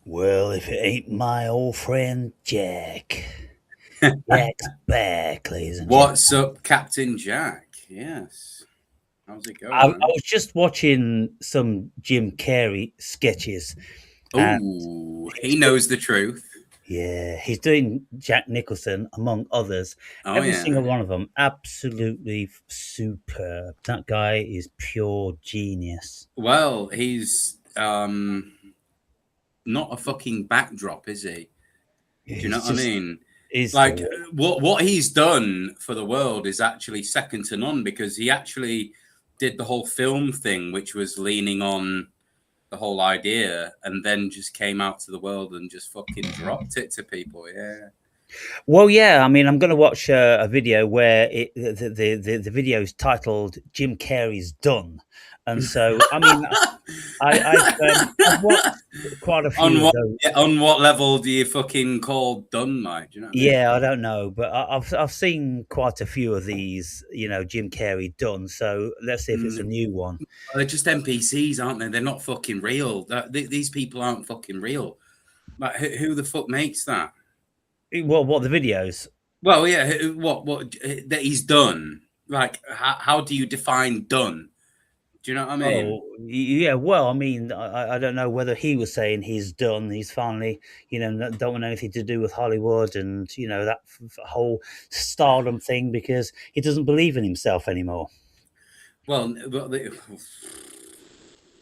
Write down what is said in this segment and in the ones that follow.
Well, if it ain't my old friend Jack. Jack's back, ladies and gentlemen. What's up, Captain Jack? Yes. How's it I going, man? was just watching some Jim Carrey sketches, and Oh, he's he doing, knows the truth. yeah, he's doing Jack Nicholson among others. Oh, Every yeah. single one of them, absolutely superb. That guy is pure genius. Well, he's not a fucking backdrop, is he? Do you know He's what I just mean? is Like the what he's done for the world is actually second to none, because he actually did the whole film thing, which was leaning on the whole idea, and then just came out to the world and just fucking dropped it to people. Yeah. Well, yeah. I mean, I'm going to watch a video where the video is titled "Jim Carrey's Done," and so I mean, I've watched quite a on few of what those. on what level do you fucking call done, Mike? Do you know what I mean? Yeah, I don't know, but I've seen quite a few of these, Jim Carrey done. So let's see if it's a Mm, new one. they're just NPCs, aren't they? They're not fucking real. These people aren't fucking real. Like, who the fuck makes that? Well, what the videos? Well, yeah. What that he's done? Like, how do you define done? Do you know what I mean? Oh, yeah. Well, I mean, I don't know whether he was saying he's done. He's finally, don't want anything to do with Hollywood and that whole stardom thing because he doesn't believe in himself anymore. Well,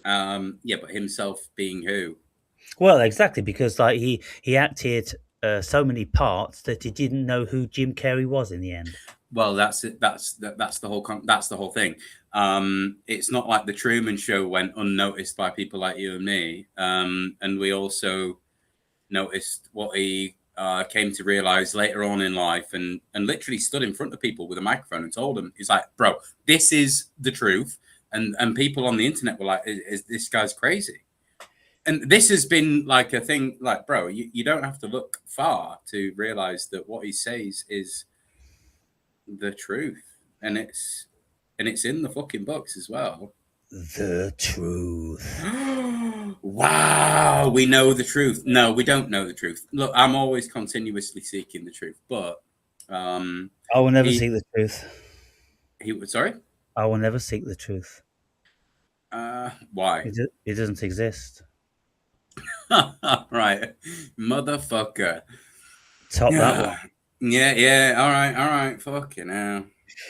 yeah, but himself being who? Well, exactly because like he acted so many parts that he didn't know who Jim Carrey was in the end. Well, that's it. That's the whole that's the whole thing. It's not like the Truman Show went unnoticed by people like you and me, and we also noticed what he came to realize later on in life, and literally stood in front of people with a microphone and told them, "He's like, bro, this is the truth," and people on the internet were like, "Is this guy's crazy?" And this has been like a thing, like, bro, you don't have to look far to realize that what he says is the truth, and it's in the fucking books as well. The truth. Wow, we know the truth. No, we don't know the truth. Look, I'm always continuously seeking the truth, but I will never he seek the truth. he sorry. I will never seek the truth. Why? It doesn't exist. Right, motherfucker. Top that Yeah, one. yeah. All right. Fucking hell.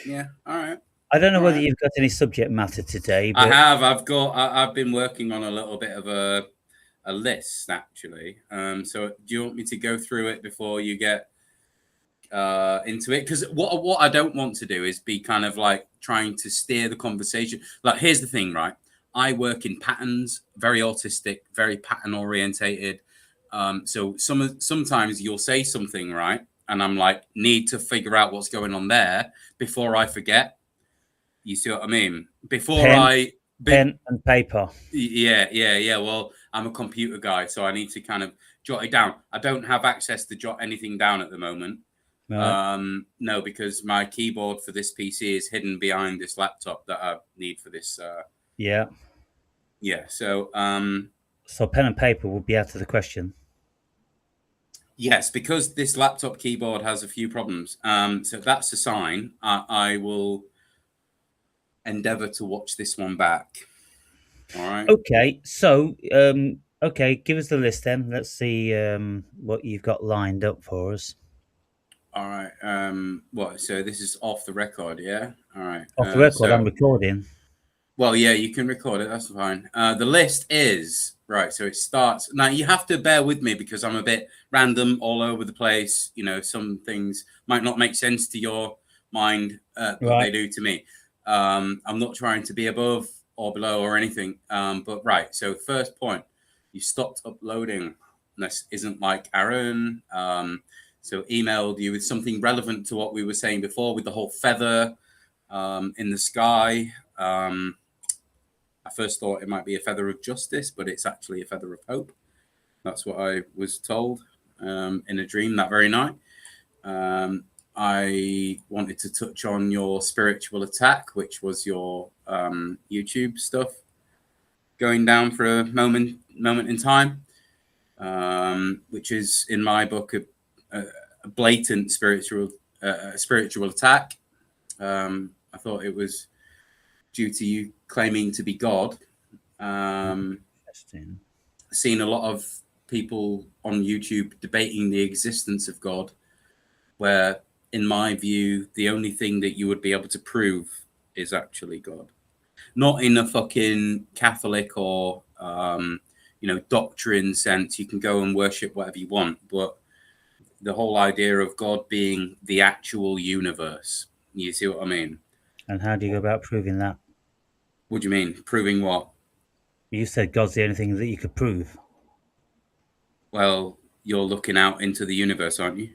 Yeah, all right, I don't know all whether right. you've got any subject matter today, I but have. I've been working on a little bit of a list actually. So do you want me to go through it before you get into it? Because what I don't want to do is be kind of like trying to steer the conversation. Like, here's the thing, right? I work in patterns, very autistic, very pattern orientated. So sometimes you'll say something, right, and I'm like, need to figure out what's going on there before I forget. You see what I mean? Before pen, I be, pen and paper. yeah. Well, I'm a computer guy, so I need to kind of jot it down. I don't have access to jot anything down at the moment. Right? No, because my keyboard for this PC is hidden behind this laptop that I need for this. Yeah. Yeah, so So pen and paper would be out of the question. yes, because this laptop keyboard has a few problems. So that's a sign. I will endeavor to watch this one back. All right. Okay. So okay, give us the list then. Let's see what you've got lined up for us. All right. What? So this is off the record, yeah. All right. Off the record, I'm So, recording. well, yeah, you can record it. That's fine. The list is right. So it starts now. You have to bear with me because I'm a bit random, all over the place. You know, some things might not make sense to your mind, but they Right. do to me. I'm not trying to be above or below or anything. But right. So first point, you stopped uploading. This isn't like Aaron. So emailed you with something relevant to what we were saying before, with the whole feather in the sky. I first thought it might be a feather of justice, but it's actually a feather of hope. That's what I was told in a dream that very night. I wanted to touch on your spiritual attack, which was your YouTube stuff going down for a moment in time. which is in my book a blatant spiritual attack. I thought it was due to you claiming to be God. Interesting. Seen a lot of people on YouTube debating the existence of God, where, in my view, the only thing that you would be able to prove is actually God. Not in a fucking Catholic or doctrine sense. You can go and worship whatever you want, but the whole idea of God being the actual universe. You see what I mean? And how do you go about proving that? What do you mean? Proving what? You said God's the only thing that you could prove. Well, you're looking out into the universe, aren't you?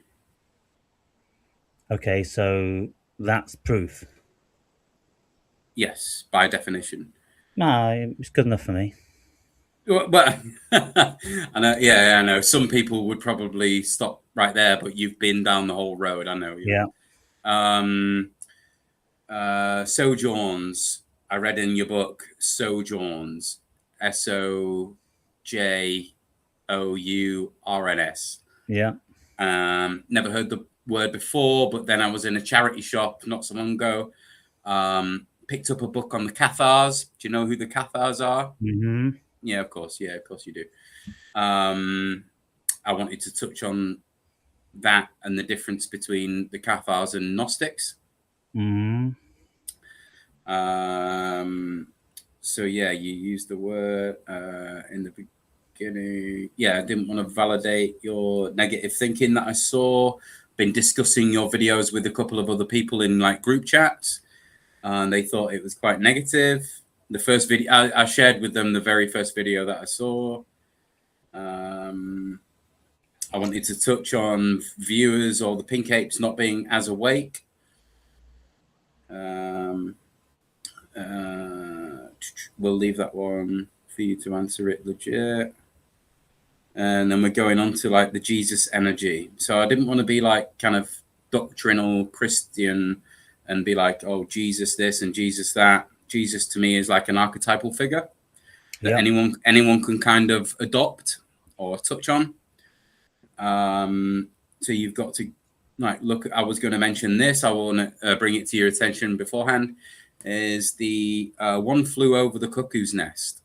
Okay, so that's proof. Yes, by definition. No, it's good enough for me. But I know, yeah, I know. Some people would probably stop right there, but you've been down the whole road. I know. Yeah. Sojourns. I read in your book Sojourns. SOJOURNS. Yeah. Never heard the word before, but then I was in a charity shop not so long ago. Picked up a book on the Cathars. Do you know who the Cathars are? Mm-hmm. Yeah, of course. Yeah, of course you do. I wanted to touch on that and the difference between the Cathars and Gnostics. Mm-hmm. So yeah, you used the word in the beginning. Yeah, I didn't want to validate your negative thinking that I saw. Been discussing your videos with a couple of other people in like group chats, and they thought it was quite negative. The first video I shared with them, the very first video that I saw. I wanted to touch on viewers or the pink apes not being as awake. We'll leave that one for you to answer it legit. And then we're going on to like the Jesus energy. So I didn't want to be like kind of doctrinal Christian and be like, oh, Jesus this and Jesus that. Jesus to me is like an archetypal figure that anyone can kind of adopt or touch on. So you've got to like look. I was going to mention this. I want to bring it to your attention beforehand. Is the One Flew Over the Cuckoo's Nest.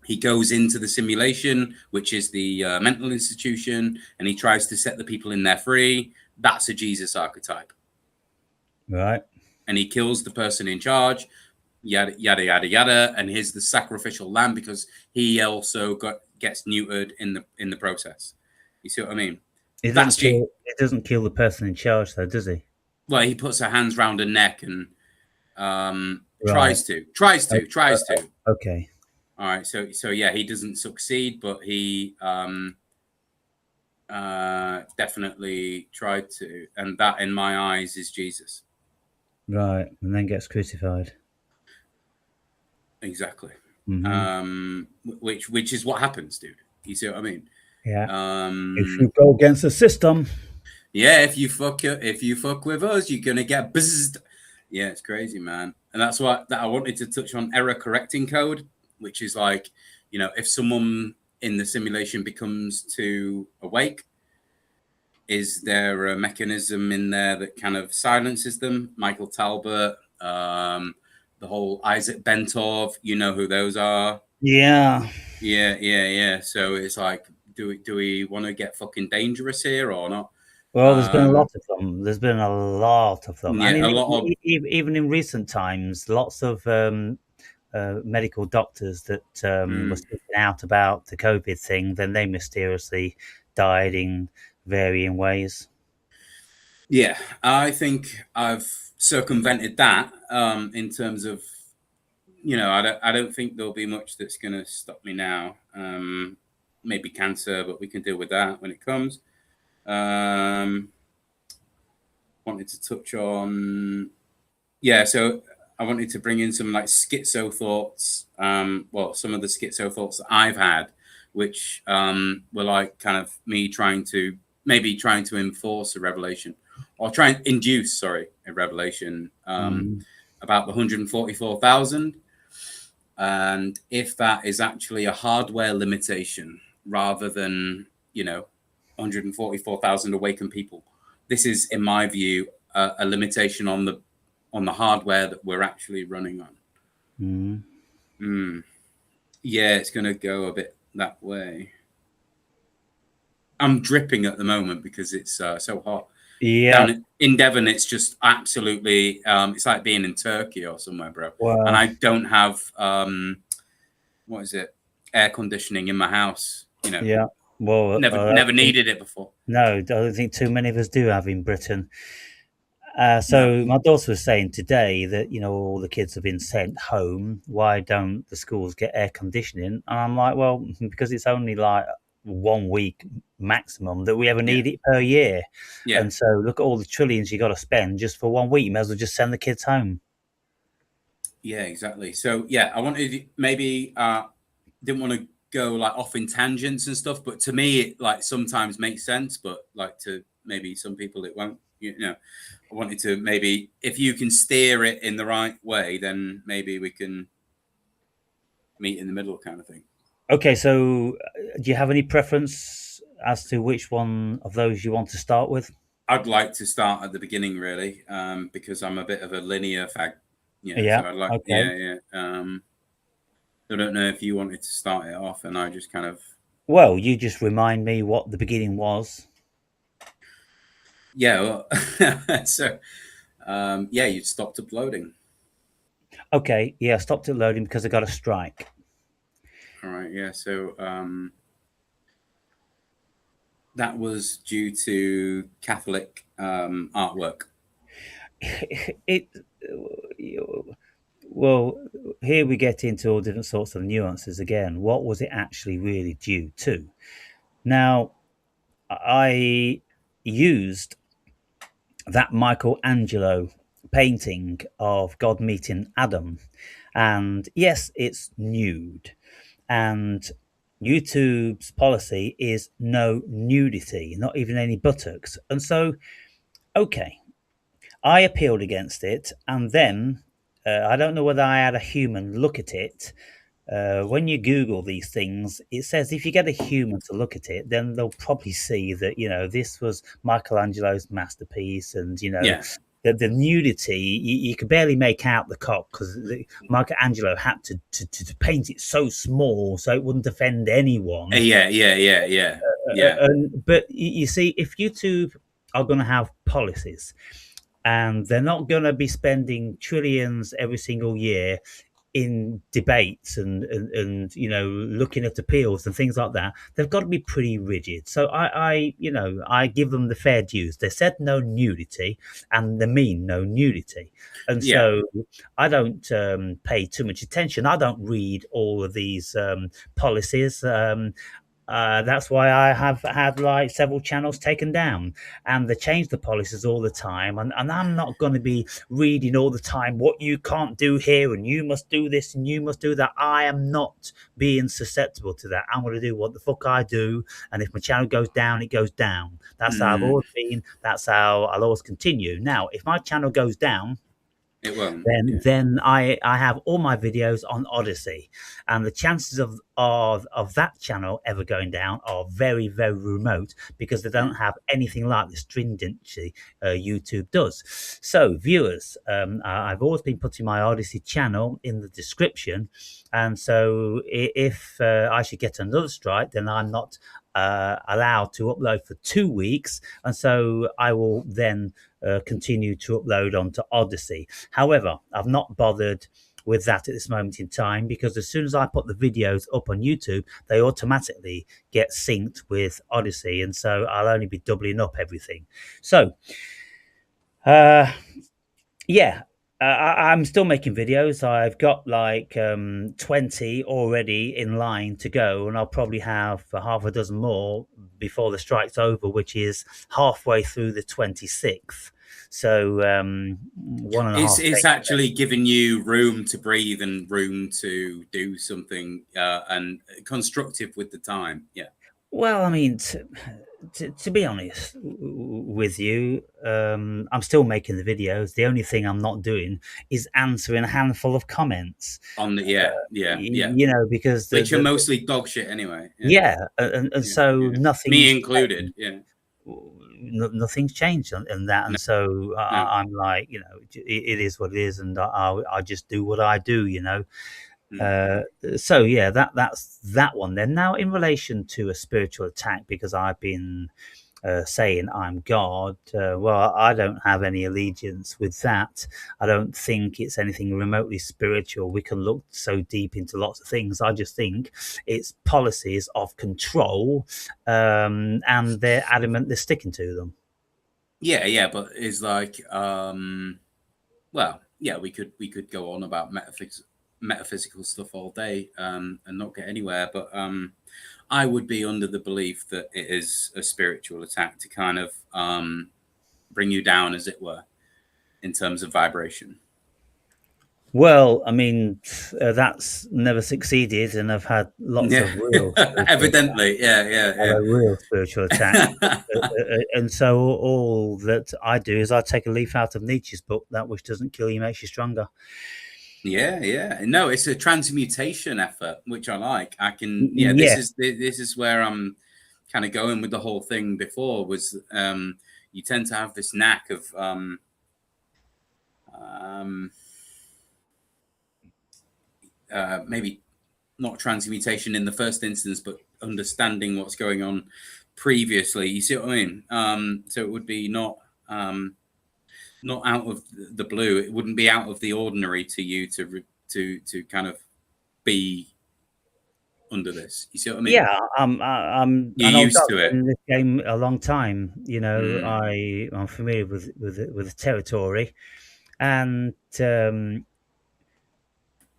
He goes into the simulation, which is the mental institution, and he tries to set the people in there free. That's a Jesus archetype. Right. And he kills the person in charge, yada, yada, yada, yada. And he's the sacrificial lamb because he also gets neutered in the process. You see what I mean? It doesn't kill the person in charge, though, does he? Well, he puts her hands round her neck and Right. tries to. Okay. All right. So yeah, he doesn't succeed, but he definitely tried to, and that, in my eyes, is Jesus. Right, and then gets crucified. Exactly. Mm-hmm. Which is what happens, dude. You see what I mean? Yeah. If you go against the system. Yeah, if you fuck with us, you're gonna get buzzed. Yeah, it's crazy, man. And that's what I wanted to touch on error correcting code, which is like, if someone in the simulation becomes too awake, is there a mechanism in there that kind of silences them? Michael Talbot, the whole Isaac Bentov, you know who those are? Yeah. Yeah. So it's like, do we want to get fucking dangerous here or not? Well, there's been a lot of them. There's been a lot of them. Yeah, I mean, a lot of even in recent times, lots of medical doctors that were speaking out about the COVID thing, then they mysteriously died in varying ways. Yeah, I think I've circumvented that in terms of, I don't think there'll be much that's going to stop me now. Maybe cancer, but we can deal with that when it comes. Wanted to touch on, so I wanted to bring in some like schizo thoughts. Some of the schizo thoughts that I've had, which were like kind of me trying to enforce a revelation or try and induce, a revelation about the 144,000. And if that is actually a hardware limitation rather than, 144,000 awakened people, this is, in my view, a limitation on the hardware that we're actually running on. Yeah, it's going to go a bit that way. I'm dripping at the moment because it's so hot. Yeah. Down in Devon, it's just absolutely, it's like being in Turkey or somewhere, bro. And Well, I don't have, what is it, air conditioning in my house. yeah. Well, Never needed it before. no, I don't think too many of us do have in Britain. No. So my daughter was saying today that all the kids have been sent home. Why don't the schools get air conditioning? And I'm like, well, because it's only like 1 week maximum that we ever Yeah. need it per year. Yeah. And so look at all the trillions you got to spend just for 1 week. You may as well just send the kids home. Yeah, exactly. So yeah, I wanted maybe didn't want to go like off in tangents and stuff, but to me it like sometimes makes sense, but like to maybe some people it won't. I wanted to maybe if you can steer it in the right way, then maybe we can meet in the middle, kind of thing. Okay, so do you have any preference as to which one of those you want to start with? I'd like to start at the beginning, really, because I'm a bit of a linear fag. Yeah, Yeah. so I'd like, Okay. yeah. I don't know if you wanted to start it off, and I just kind of, Well, you just remind me what the beginning was. yeah. Well, so, yeah, you'd stopped uploading. Okay. Yeah, I stopped it loading because I got a strike. All right, yeah. So that was due to Catholic artwork. It well, here we get into all different sorts of nuances again. What was it actually really due to? Now, I used that Michelangelo painting of God meeting Adam, and yes, it's nude, and YouTube's policy is no nudity, not even any buttocks, and so okay, I appealed against it, and then I don't know whether I had a human look at it. When you Google these things, it says if you get a human to look at it, then they'll probably see that this was Michelangelo's masterpiece, and Yeah, the nudity you could barely make out the cock because Michelangelo had to paint it so small so it wouldn't offend anyone. yeah. But you see, if YouTube are going to have policies and they're not going to be spending trillions every single year in debates and looking at appeals and things like that, they've got to be pretty rigid. So I give them the fair dues. They said no nudity and they mean no nudity, and Yeah. so I don't pay too much attention. I don't read all of these policies. That's why I have had like several channels taken down, and they change the policies all the time. And I'm not going to be reading all the time what you can't do here and you must do this and you must do that. I am not being susceptible to that. I'm going to do what the fuck I do, and if my channel goes down, it goes down. That's how I've always been. That's how I'll always continue. Now, if my channel goes down, It won't. then I have all my videos on Odyssey, and the chances of that channel ever going down are very, very remote because they don't have anything like the stringency YouTube does. So viewers, I've always been putting my Odyssey channel in the description, and so if I should get another strike, then I'm not allowed to upload for 2 weeks, and so I will then continue to upload onto Odyssey. However, I've not bothered with that at this moment in time because as soon as I put the videos up on YouTube, they automatically get synced with Odyssey, and so I'll only be doubling up everything. So, yeah. I'm still making videos. I've got like 20 already in line to go, and I'll probably have half a dozen more before the strike's over, which is halfway through the 26th. So 1.5 It's actually giving you room to breathe and room to do something and constructive with the time. Yeah. Well, I mean, to be honest with you, I'm still making the videos. The only thing I'm not doing is answering a handful of comments. On the yeah, You know, because which are mostly dog shit anyway. Yeah, yeah, and yeah, so yeah. Me nothing's included. Yeah, nothing's changed in that, no, and so no. I'm like, you know, it is what it is, and I just do what I do, you know. Mm. Uh, so yeah, that's that one. Then now, in relation to a spiritual attack, because I've been saying I'm God, well, I don't have any allegiance with that. I don't think it's anything remotely spiritual. We can look so deep into lots of things. I just think it's policies of control, and they're adamant they're sticking to them. Yeah, yeah, but it's like, well, yeah, we could go on about metaphysical stuff all day, and not get anywhere. But I would be under the belief that it is a spiritual attack to kind of bring you down, as it were, in terms of vibration. Well, I mean, that's never succeeded, and I've had lots Yeah, of real spiritual evidently, yeah, have yeah, a real spiritual attack. yeah. And so all that I do is I take a leaf out of Nietzsche's book, that which doesn't kill you makes you stronger. Yeah, yeah. No, it's a transmutation effort, which I like. I can, yeah. This Yeah. is where I'm kind of going with the whole thing. Before was, you tend to have this knack of um, maybe not transmutation in the first instance, but understanding what's going on previously. You see what I mean? So it would be not out of the blue. It wouldn't be out of the ordinary to you to kind of be under this. You see what I mean? Yeah, I'm You're an old used dog, to been it. in this game a long time, you know, Mm. I'm familiar with the territory, and,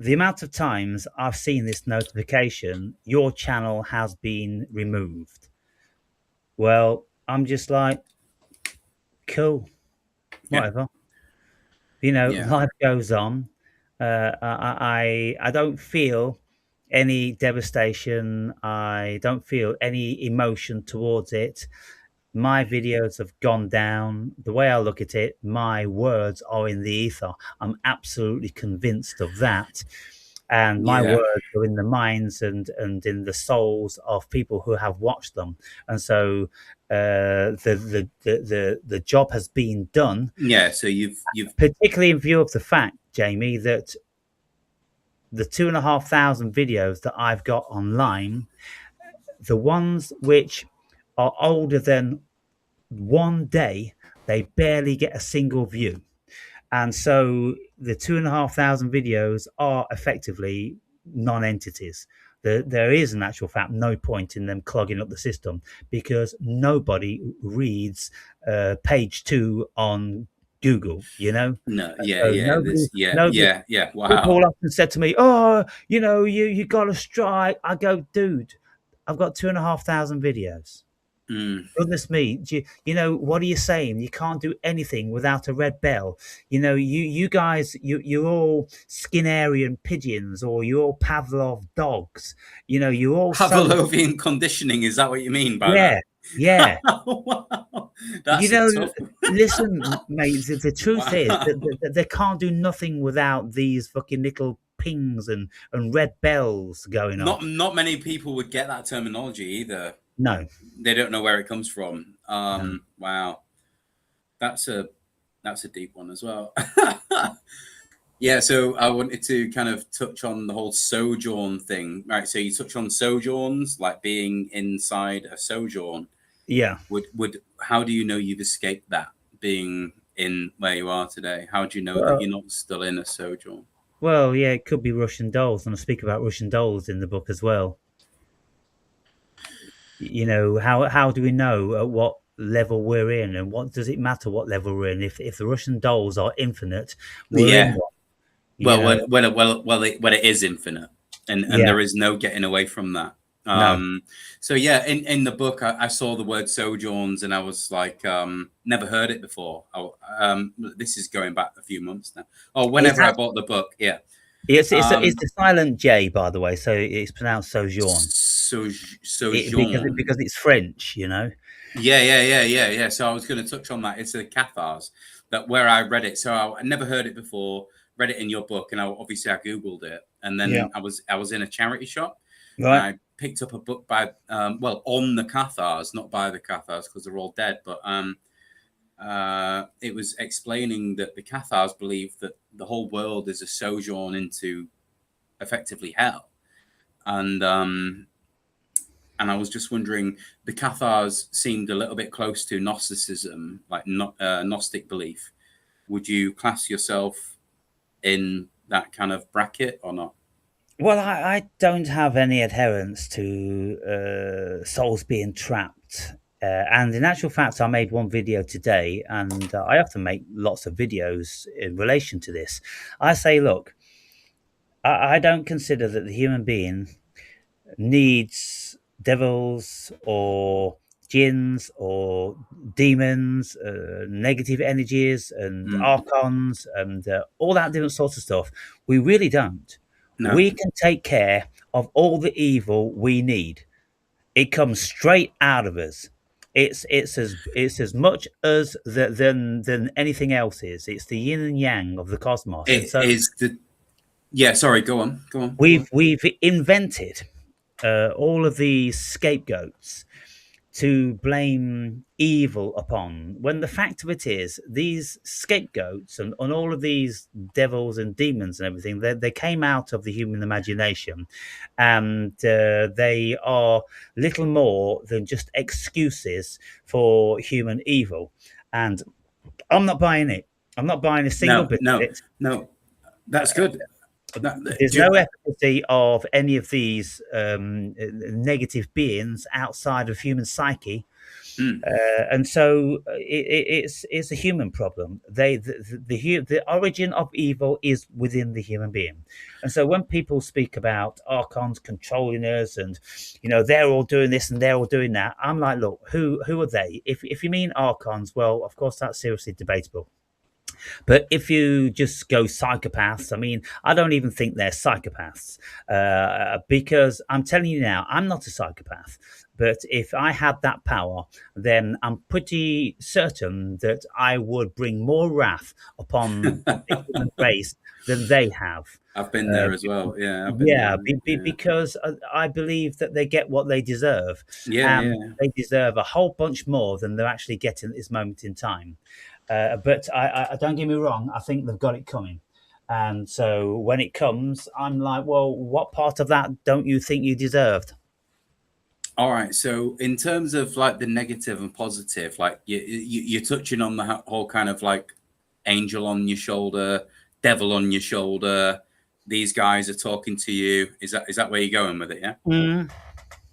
the amount of times I've seen this notification, "Your channel has been removed." Well, I'm just like, "Cool, Yeah. whatever." You know, Yeah. life goes on. I don't feel any devastation. I don't feel any emotion towards it. My videos have gone down. The way I look at it, my words are in the ether. I'm absolutely convinced of that. And my Yeah. words are in the minds and in the souls of people who have watched them. And so the job has been done, Yeah. So you've particularly in view of the fact, Jamie, that the 2,500 videos that I've got online, the ones which are older than one day, they barely get a single view. And so the 2,500 videos are effectively non-entities. There is, in actual fact, no point in them clogging up the system because nobody reads page two on Google, you know? no. Yeah. So Yeah. This. Yeah. nobody, Yeah. Yeah. people Wow. often said to me, "Oh, you know, you got to strike." I go, "Dude, I've got 2,500 videos. Mm. Goodness me, you know what are you saying? You can't do anything without a red bell. You know, you guys, you're all Skinnerian pigeons, or you're all Pavlov dogs. You know, you're all so Pavlovian conditioning. Is that what you mean by yeah, that? yeah." Wow. You That's a know, tough. listen, mate. The truth is Wow. that they can't do nothing without these fucking little pings and red bells going Not off. not many people would get that terminology either. No, They don't know where it comes from. no. Wow. That's a deep one as well. Yeah, so I wanted to kind of touch on the whole sojourn thing, right? So you touch on sojourns, like being inside a sojourn. Yeah. Would how do you know you've escaped that being in where you are today? How do you know that Well, you're not still in a sojourn? well, yeah. It could be Russian dolls, and I speak about Russian dolls in the book as well. You know, how do we know at what level we're in, and what does it matter what level we're in? If the Russian dolls are infinite, we're in Yeah. one. You Well, know, when it is infinite, and yeah. there is no getting away from that. No, So yeah, in the book, I saw the word sojourns, and I was like, never heard it before. This is going back a few months now. Oh, it's whenever I bought the book, yeah. it's a silent J, by the way, so it's pronounced sojourn. So Because sojourn. it's French, you know. Yeah. So I was going to touch on that. It's the Cathars that where I read it. So I never heard it before. Read it in your book, and obviously I googled it, and Yeah. then I was in a charity shop, and Right. I picked up a book by well, on the Cathars, not by the Cathars because they're all dead, but it was explaining that the Cathars believe that the whole world is a sojourn into effectively hell, and I was just wondering, the Cathars seemed a little bit close to Gnosticism, like Gnostic belief. Would you class yourself in that kind of bracket or not? Well, I don't have any adherence to souls being trapped. And in actual fact, I made one video today, and I often make lots of videos in relation to this. I say, look, I don't consider that the human being needs devils or jinns or demons, negative energies and Mm. archons and all that different sorts of stuff. We really don't. No, We can take care of all the evil we need. It comes straight out of us. It's as much as than anything else is. It's the yin and yang of the cosmos, and it so is the. Yeah, sorry. Go on. Go on. Go we've on. we've invented all of these scapegoats to blame evil upon, when the fact of it is these scapegoats and all of these devils and demons and everything, they came out of the human imagination, and they are little more than just excuses for human evil. And I'm not buying it. I'm not buying a single No, bit of no, it. no. That's good. There's no efficacy of any of these negative beings outside of human psyche, mm, and so it's a human problem. The origin of evil is within the human being, and so when people speak about archons controlling us, and they're all doing this and they're all doing that, I'm like, look, who are they? If you mean archons, well, of course that's seriously debatable. But if you just go psychopaths, I mean, I don't even think they're psychopaths, because I'm telling you now, I'm not a psychopath. But if I had that power, then I'm pretty certain that I would bring more wrath upon the human race than they have. I've been Uh, there as well. Yeah, I've been yeah, there. Yeah, because I believe that they get what they deserve, yeah, and yeah. they deserve a whole bunch more than they're actually getting at this moment in time. But I don't get me wrong, I think they've got it coming. And so when it comes, I'm like, well, what part of that don't you think you deserved? All right. So, in terms of like the negative and positive, like you're touching on the whole kind of like angel on your shoulder, devil on your shoulder. These guys are talking to you. Is that where you're going with it? Yeah. Mm,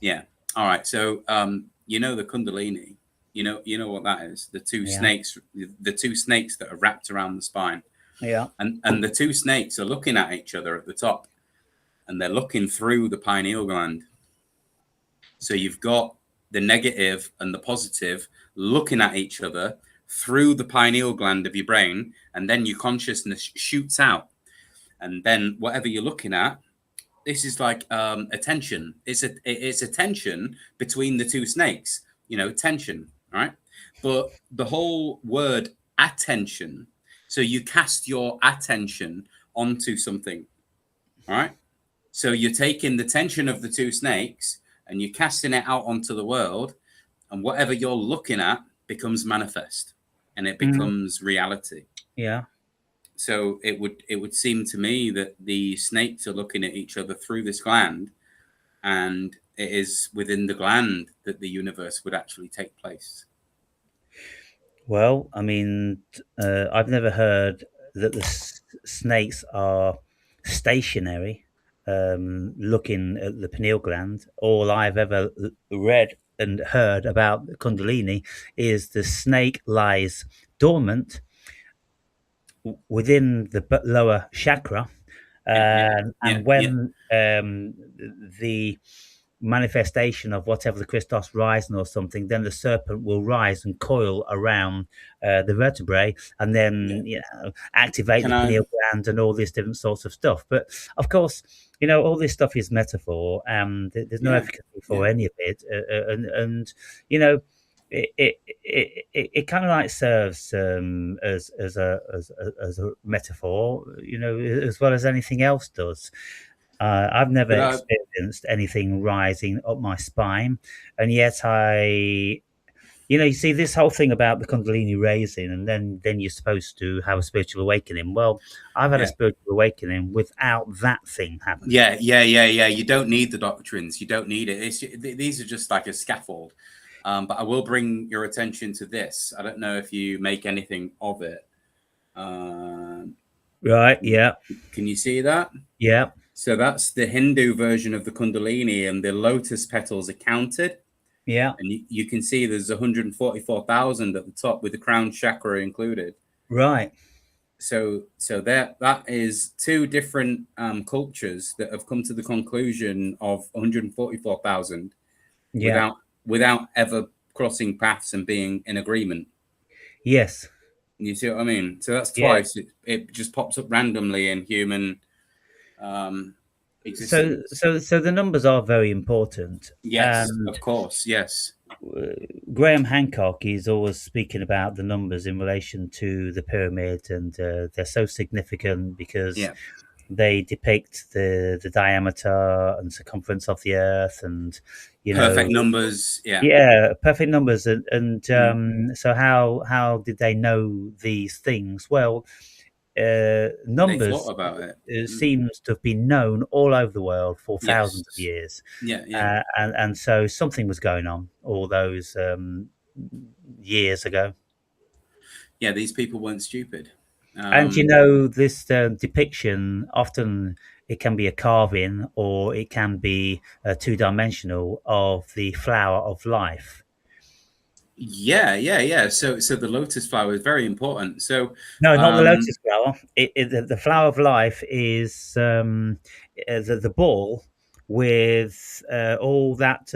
Yeah. All right. So, the Kundalini. You know what that is. yeah, The two snakes that are wrapped around the spine, yeah. and the two snakes are looking at each other at the top, and they're looking through the pineal gland. So you've got the negative and the positive looking at each other through the pineal gland of your brain, and then your consciousness shoots out. And then whatever you're looking at, this is like attention. It's a tension between the two snakes. Tension, right? But the whole word attention. So you cast your attention onto something, all right? So you're taking the tension of the two snakes and you're casting it out onto the world, and whatever you're looking at becomes manifest and it Mm, becomes reality. yeah. So it would seem to me that the snakes are looking at each other through this gland, and it is within the gland that the universe would actually take place. Well, I mean, I've never heard that the snakes are stationary, looking at the pineal gland. All I've ever read and heard about Kundalini is the snake lies dormant within the lower chakra, Yeah, yeah, yeah, and yeah, when the manifestation of whatever the Christos rising or something, then the serpent will rise and coil around the vertebrae, and yeah. then activate Can the I? pineal gland and all these different sorts of stuff. But of course, all this stuff is metaphor, and there's no Yeah, efficacy yeah. for any of it. And you know. it kind of like serves as a metaphor, as well as anything else does. I've never But experienced anything rising up my spine, and yet you see this whole thing about the Kundalini raising, and then you're supposed to have a spiritual awakening. Well, I've had a yeah, spiritual awakening without that thing happening. yeah. You don't need the doctrines. You don't need it. These are just like a scaffold. But I will bring your attention to this. I don't know if you make anything of it. Um, Right? Yeah. can you see that? Yeah. So that's the Hindu version of the Kundalini, and the lotus petals are counted. Yeah. And you can see there's 144,000 at the top with the crown chakra included. Right. So that is two different cultures that have come to the conclusion of 144,000 Yeah. without ever crossing paths and being in agreement. Yes. You see what I mean? So that's Yeah. twice. It just pops up randomly in human um, So existence. so so the numbers are very important, Yes, and of course. Yes. Graham Hancock is always speaking about the numbers in relation to the pyramid, and they're so significant because Yeah. they depict the diameter and circumference of the Earth, and you Perfect know, numbers. Yeah. yeah, perfect numbers. And Mm. so how did they know these things? Well, They thought numbers about it. Mm. seems to have been known all over the world for thousands of Yes. years, Yeah. Yeah. and so something was going on all those years ago. Yeah. These people weren't stupid. And Um, this depiction often it can be a carving or it can be two-dimensional of the flower of life. yeah. So the lotus flower is very important. So No, not the um, lotus flower. The flower of life is the ball with all that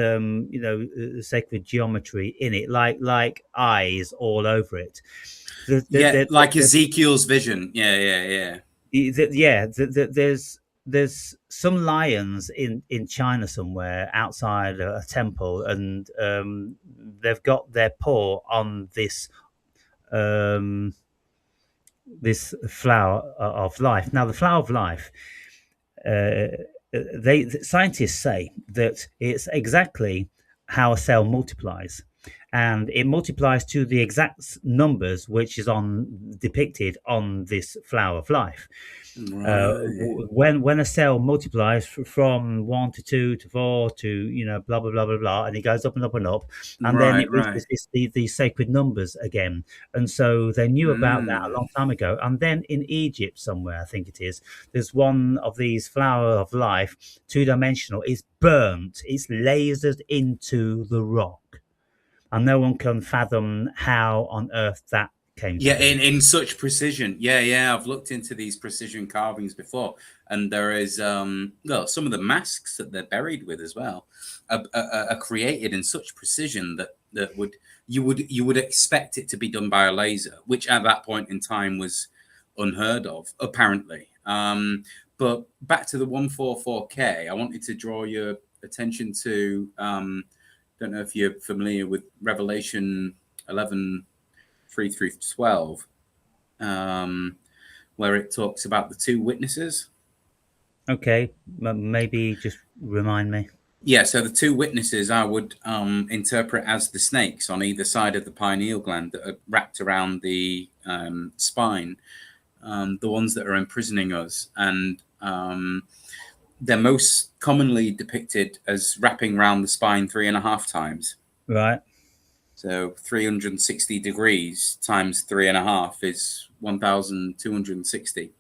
sacred geometry in it, like eyes all over it. The, the, yeah, the, like the, Ezekiel's vision. Yeah. yeah, there's some lions in China somewhere outside a temple, and they've got their paw on um, this flower of life. Now, the flower of life, uh, scientists say that it's exactly how a cell multiplies, and it multiplies to the exact numbers which is on depicted on this flower of life. Right. When a cell multiplies from 1 to 2 to 4 to blah blah blah blah blah, and it goes up and up and up, and then it Right. reaches these sacred numbers again. And so they knew about that a Mm. long time ago. And then in Egypt somewhere, I think it is, there's one of these flower of life, two-dimensional. It's burnt. It's lasered into the rock, and no one can fathom how on earth that came to Yeah, be. in such precision. Yeah. I've looked into these precision carvings before, and there is well, some of the masks that they're buried with as well are created in such precision that would expect it to be done by a laser, which at that point in time was unheard of, apparently. But back to the 144K, I wanted to draw your attention to. Don't know if you're familiar with Revelation 11 3 through 12, where it talks about the two witnesses. Okay, maybe just remind me. Yeah, so the two witnesses I would interpret as the snakes on either side of the pineal gland that are wrapped around the spine, the ones that are imprisoning us. And they're most commonly depicted as wrapping around the spine 3.5 times. Right, So 360 degrees times 3.5 is 1,260.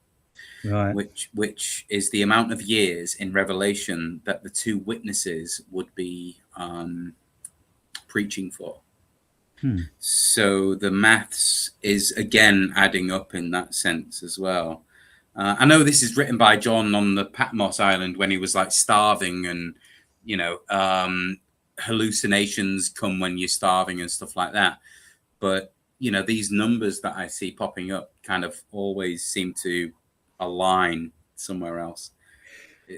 right. Which is the amount of years in Revelation that the two witnesses would be preaching for. Hmm. So the maths is again adding up in that sense as well. I know this is written by John on the Patmos Island when he was like starving, and you know hallucinations come when you're starving and stuff like that. But these numbers that I see popping up kind of always seem to align somewhere else.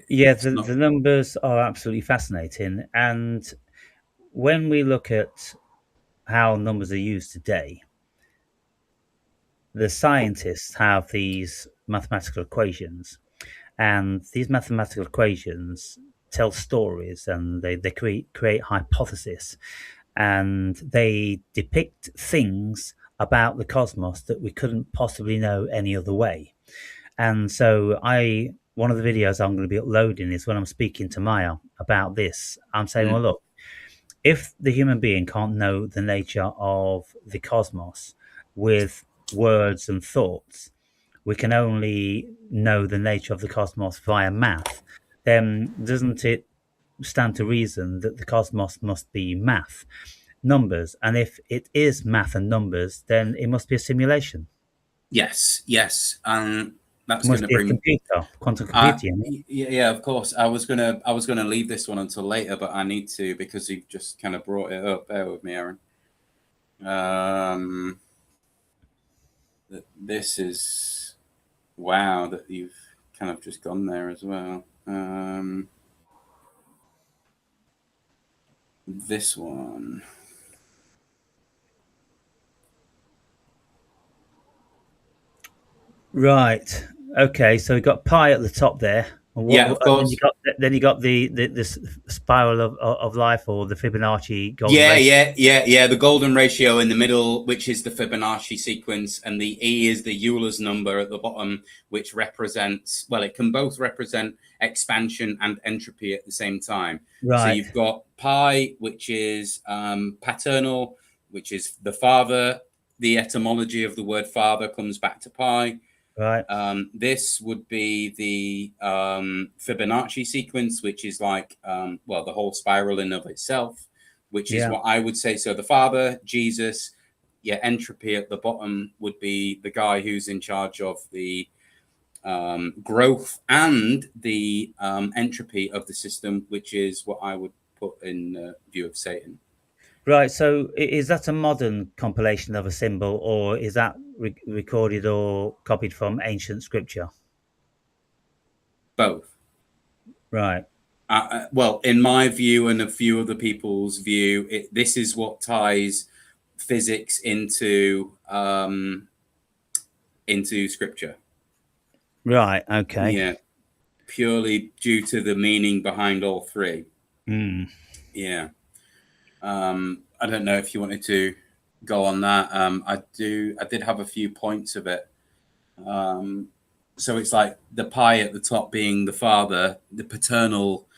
Yeah, It's not. the numbers are absolutely fascinating. And when we look at how numbers are used today, the scientists have these mathematical equations, and these mathematical equations tell stories, and they create hypotheses, and they depict things about the cosmos that we couldn't possibly know any other way. And so one of the videos I'm going to be uploading is when I'm speaking to Maya about this. I'm saying, well, look, if the human being can't know the nature of the cosmos with words and thoughts, we can only know the nature of the cosmos via math, then doesn't it stand to reason that the cosmos must be math, numbers? And if it is math and numbers, then it must be a simulation. Yes, yes. It That's going must to be a bring. computer, quantum computer. Yeah, of course. I was gonna leave this one until later, but I need to because you've just kind of brought it up. Bear with me, Aaron. Um, this is wow that you've kind of just gone there as well. This one. Right. Okay. So we got pi at the top there. And Yeah, of and course. then you got this spiral of life, or the Fibonacci golden Yeah, ratio. yeah, yeah, yeah. The golden ratio in the middle, which is the Fibonacci sequence, and the E is the Euler's number at the bottom, which represents, well, it can both represent expansion and entropy at the same time. So Right. you've got pi, which is paternal, which is the father. The etymology of the word father comes back to pi. Right. This would be the Fibonacci sequence, which is like, well, the whole spiral in of itself, which is Yeah. what I would say. So the Father, Jesus, yeah, entropy at the bottom would be the guy who's in charge of the growth and the entropy of the system, which is what I would put in view of Satan. Right. So is that a modern compilation of a symbol, or is that recorded or copied from ancient scripture? Both. Right. Well, in my view and a few other people's view, this is what ties physics into scripture. Right. Okay. Yeah, purely due to the meaning behind all three. Mm. Yeah. I don't know if you wanted to go on that. I did have a few points of it. So it's like the pi at the top being the father, the paternal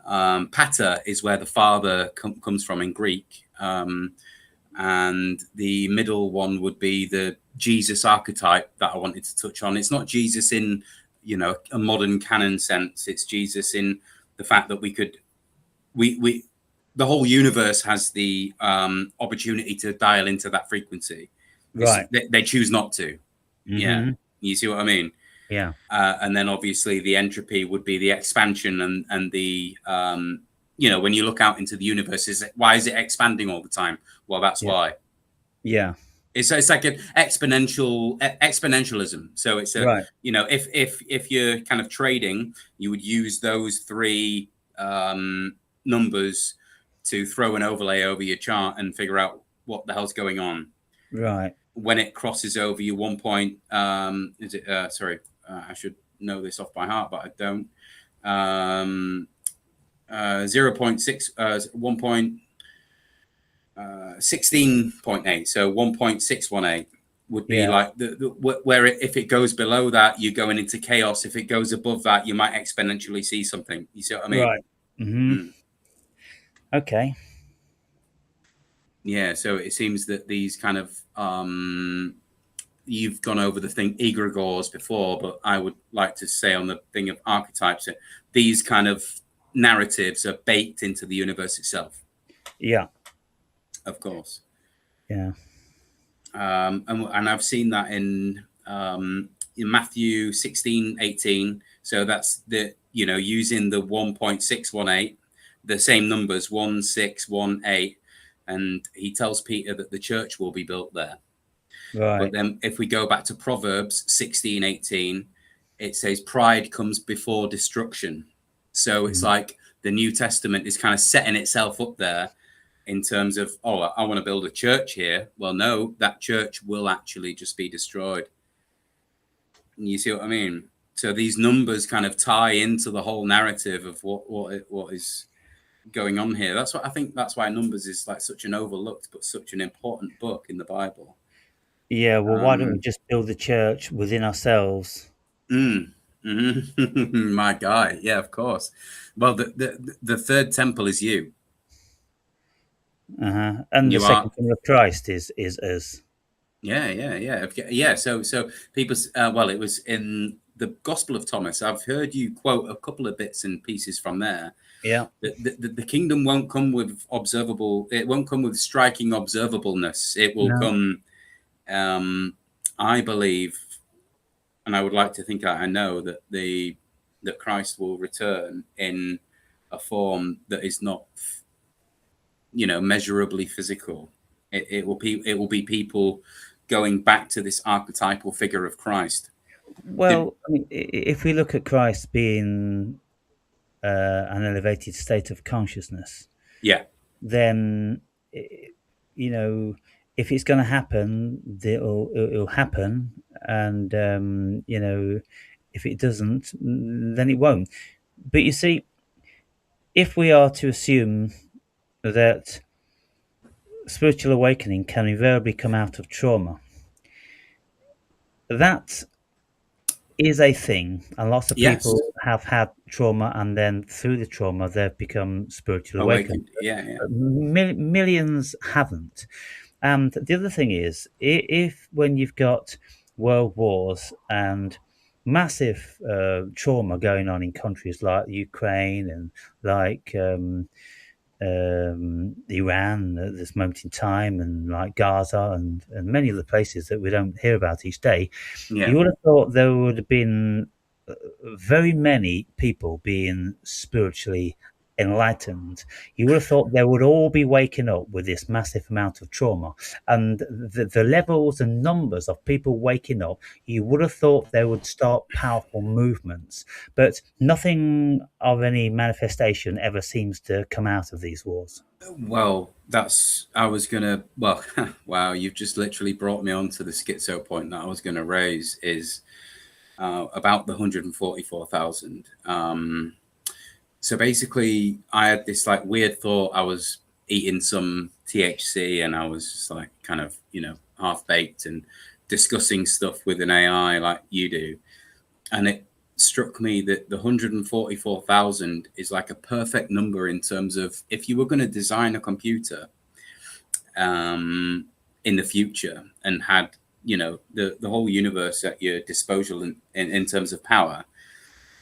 pater is where the father comes from in Greek. And the middle one would be the Jesus archetype that I wanted to touch on. It's not Jesus in, a modern canon sense. It's Jesus in the fact that we the whole universe has the opportunity to dial into that frequency. Right. They choose not to. Yeah, Mm-hmm. you see what I mean? Yeah. And then obviously the entropy would be the expansion and the when you look out into the universe, why is it expanding all the time? Well, that's Yeah. why. Yeah. It's like an exponentialism. So it's Right. if you're kind of trading, you would use those three numbers to throw an overlay over your chart and figure out what the hell's going on. Right. When it crosses over your 1 point, is it? Sorry, I should know this off by heart, but I don't. 0.6, 16.8, so 1.618 would be Yeah. like where if it goes below that, you're going into chaos. If it goes above that, you might exponentially see something. You see what I mean? Right. Mm-hmm. Mm. Okay. Yeah. So it seems that these kind of you've gone over the thing egregores before, but I would like to say on the thing of archetypes that these kind of narratives are baked into the universe itself. Yeah. Of course. Yeah. And I've seen that in Matthew 16:18. So that's using the 1.618, the same numbers 1618, and he tells Peter that the church will be built there. But Right. then if we go back to Proverbs 16:18, it says pride comes before destruction. So it's Mm. like the New Testament is kind of setting itself up there in terms of, oh, I want to build a church here. Well, no, that church will actually just be destroyed. You see what I mean? So these numbers kind of tie into the whole narrative of what is going on here. That's what I think. That's why Numbers is like such an overlooked but such an important book in the Bible. Yeah, well, why don't we Um, just build the church within ourselves? mm, my guy, yeah, of course. Well, the third temple is you. And the You second are. coming of Christ is us. Yeah. So people. Well, it was in the Gospel of Thomas. I've heard you quote a couple of bits and pieces from there. Yeah. The kingdom won't come with observable. It won't come with striking observableness. It will No. come. I believe, and I would like to think I know that Christ will return in a form that is not, measurably physical. It will be people going back to this archetypal figure of Christ. Did, Well, I mean, if we look at Christ being an elevated state of consciousness, yeah. then you know, if it's going to happen, it'll happen, and if it doesn't, then it won't. But you see, if we are to assume that spiritual awakening can invariably come out of trauma, that is a thing, and lots of Yes. people have had trauma, and then through the trauma, they've become spiritually awakened. Awakened. Yeah. But millions haven't. And the other thing is, if when you've got world wars and massive trauma going on in countries like Ukraine and like Iran at this moment in time, and like Gaza and many other places that we don't hear about each day, Yeah. you would have thought there would have been very many people being spiritually enlightened. You would have thought they would all be waking up with this massive amount of trauma. And the levels and numbers of people waking up, you would have thought they would start powerful movements. But nothing of any manifestation ever seems to come out of these wars. Well, I was gonna. Well, wow, you've just literally brought me on to the schizo point that I was going to raise is about the 144,000. So basically, I had this like weird thought. I was eating some THC and I was just like kind of, half baked and discussing stuff with an AI like you do. And it struck me that the 144,000 is like a perfect number in terms of if you were going to design a computer in the future and had, the whole universe at your disposal in terms of power,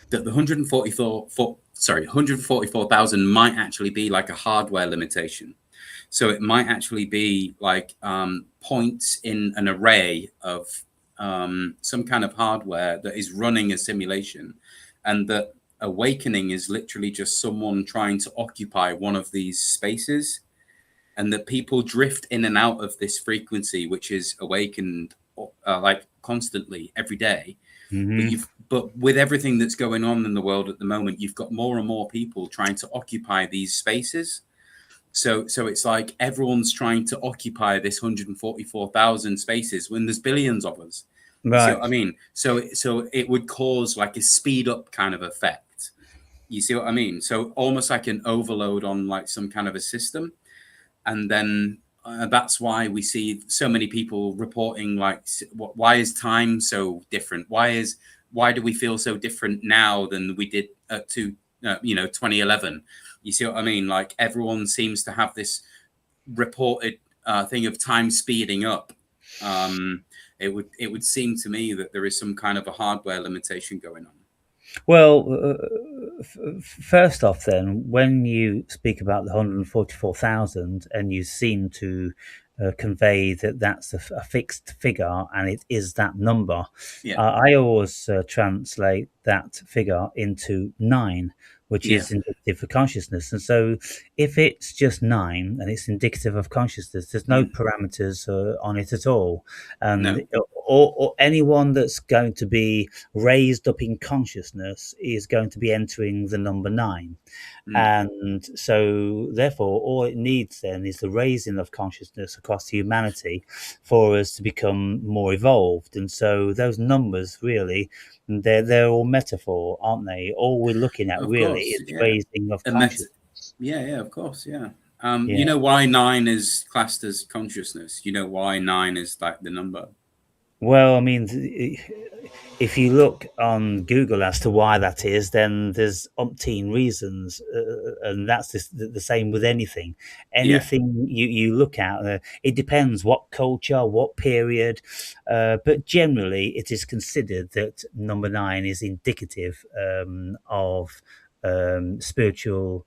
that the 144,000 might actually be like a hardware limitation. So it might actually be like points in an array of some kind of hardware that is running a simulation, and that awakening is literally just someone trying to occupy one of these spaces, and that people drift in and out of this frequency, which is awakened like constantly every day. Hmm. But with everything that's going on in the world at the moment, you've got more and more people trying to occupy these spaces. So it's like everyone's trying to occupy this 144,000 spaces when there's billions of us. You see what Right. I mean? So it would cause like a speed up kind of effect. You see what I mean? So almost like an overload on like some kind of a system. And then that's why we see so many people reporting like, why is time so different? Why do we feel so different now than we did to 2011? You see what I mean? Like everyone seems to have this reported thing of time speeding up. It would seem to me that there is some kind of a hardware limitation going on. Well, first off, then, when you speak about the 144,000 and you seem to convey that that's a fixed figure and it is that number, Yeah, I always translate that figure into nine, which yeah, is indicative of consciousness. And so, if it's just nine and it's indicative of consciousness, there's no mm, parameters on it at all. And no, or anyone that's going to be raised up in consciousness is going to be entering the number nine. Mm. And so, therefore, all it needs then is the raising of consciousness across humanity for us to become more evolved. And so, those numbers really, they're all metaphor, aren't they? All we're looking at Of really course, is the yeah. raising of And met consciousness. Yeah, yeah, of course, yeah. You Yeah. know why nine is classed as consciousness? You know why nine is like the number? Well, I mean, if you look on Google as to why that is, then there's umpteen reasons, and that's the same with anything. Yeah, Anything you look at, it depends what culture, what period, but generally it is considered that number nine is indicative of spiritual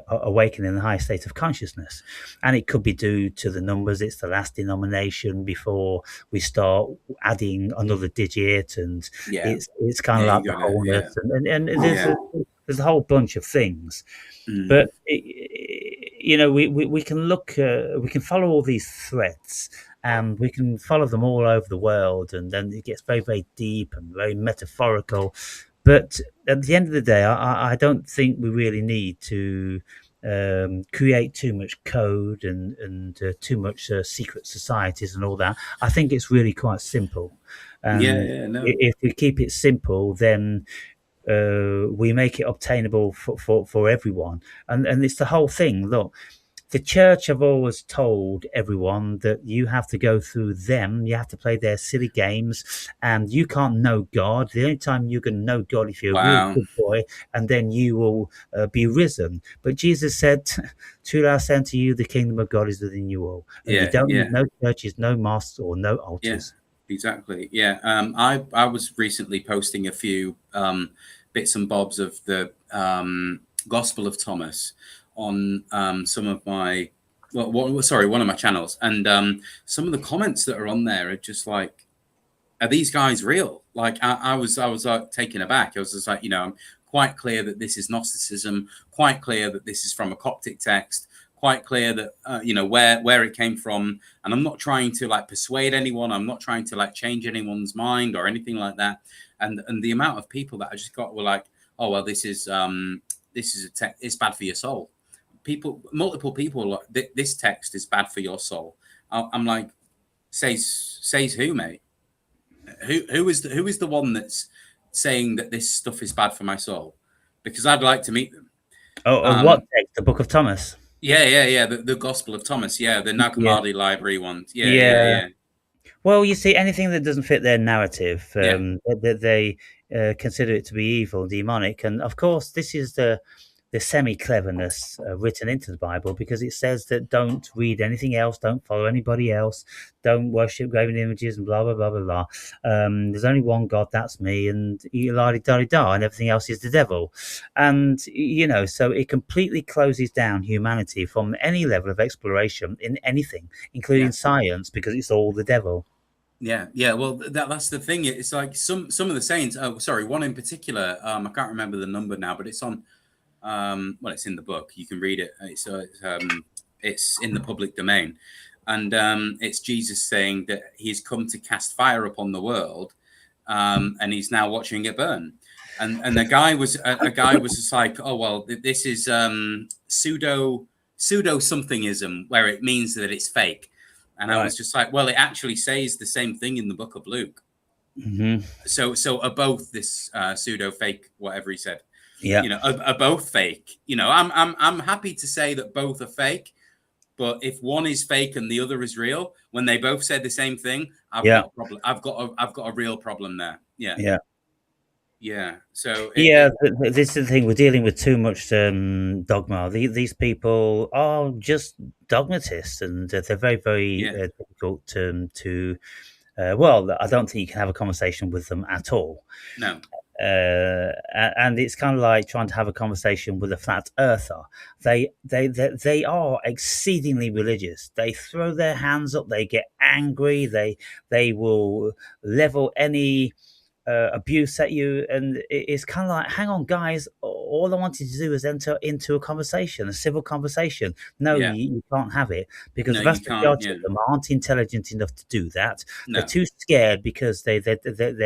awakening, the higher state of consciousness, and it could be due to the numbers. It's the last denomination before we start adding another digit, and yeah, it's kind yeah. of like You the gotta, yeah, wholeness, and yeah. there's a whole bunch of things. Mm. But we can look, we can follow all these threads, and we can follow them all over the world, and then it gets very, very deep and very metaphorical. But at the end of the day, I don't think we really need to create too much code and too much secret societies and all that. I think it's really quite simple, Yeah, and yeah, no. if we keep it simple, then we make it obtainable for everyone. And it's the whole thing. Look, the church have always told everyone that you have to go through them, you have to play their silly games, and you can't know God. The only time you can know God if you're a real Wow. good boy, and then you will be risen. But Jesus said, truly I say unto you, the kingdom of God is within you all, and you Yeah, don't need yeah, no churches, no mosques, or no yeah. altars. Exactly. Yeah. I was recently posting a few bits and bobs of the Gospel of Thomas on some of my sorry, one of my channels, and some of the comments that are on there are just like, are these guys real? Like I was taken aback. I was just like, I'm quite clear that this is Gnosticism, quite clear that this is from a Coptic text, quite clear that where it came from, and I'm not trying to like persuade anyone. I'm not trying to like change anyone's mind or anything like that. And the amount of people that I just got were like, oh well, this is it's bad for your soul. Multiple people like this text is bad for your soul. I'm like, says who, mate? Who is the one that's saying that this stuff is bad for my soul? Because I'd like to meet them. Oh, what Um, text? The Book of Thomas. yeah, yeah, yeah. The Gospel of Thomas. Yeah, the Nag Yeah, Hammadi library ones. Yeah, yeah, yeah. yeah, Well, you see, anything that doesn't fit their narrative, yeah, they consider it to be evil, demonic, and of course, this is the semi cleverness written into the Bible, because it says that don't read anything else, don't follow anybody else, don't worship graven images, and blah blah blah blah blah. There's only one God, that's me, and la di da da, and everything else is the devil, and so it completely closes down humanity from any level of exploration in anything, including yeah, science, because it's all the devil. yeah, yeah. Well, that's the thing. It's like some of the sayings. Oh, sorry, one in particular. I can't remember the number now, but it's on. Well, it's in the book. You can read it. It's in the public domain, and it's Jesus saying that he's come to cast fire upon the world, and he's now watching it burn. And a guy was just like, oh well, this is pseudo somethingism, where it means that it's fake. And I Right. was just like, well, it actually says the same thing in the book of Luke. Hmm. So are both this pseudo fake, whatever he said, Yeah. are both fake. I'm happy to say that both are fake, but if one is fake and the other is real, when they both said the same thing, I've Yeah. got a problem. I've got a real problem there. Yeah, Yeah. yeah. So Yeah, this is the thing. We're dealing with too much dogma. These people are just dogmatists, and they're very, very yeah, difficult to. Well, I don't think you can have a conversation with them at all. no, And it's kind of like trying to have a conversation with a flat earther. They are exceedingly religious. They throw their hands up. They get angry. They will level any abuse at you, and it's kind of like, hang on, guys, all I wanted to do is enter into a conversation, a civil conversation. No, Yeah. you can't have it, because No, the you vast can't. majority Yeah. of them aren't intelligent enough to do that. They're No. too scared because they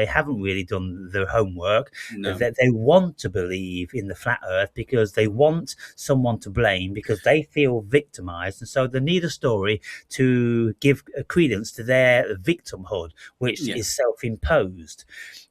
haven't really done their homework. No. They want to believe in the flat earth because they want someone to blame, because they feel victimized, and so they need a story to give credence to their victimhood, which Yeah. is self-imposed.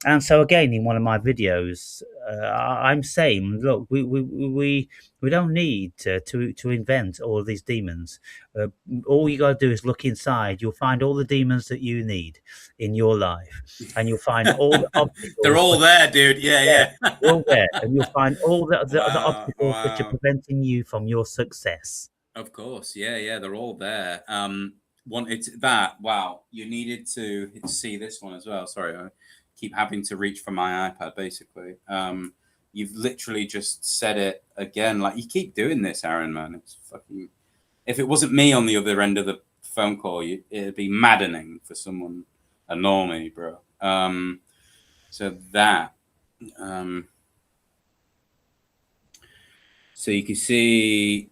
And so again, in one of my videos, I'm saying, look, we don't need to invent all of these demons. Uh, all you got to do is look inside. You'll find all the demons that you need in your life, and you'll find all the They're obstacles. all there, dude. Yeah. Yeah, Yeah. they're all there, and you'll find all the Wow. obstacles which are Wow. preventing you from your success. Of course. Yeah. Yeah. They're all there. Wanted that. Wow. You needed to see this one as well. Sorry. I keep having to reach for my iPad, basically. You've literally just said it again. Like, you keep doing this, Aaron, man. It's fucking. If it wasn't me on the other end of the phone call, it'd be maddening for someone, a normie, bro. So that. So you can see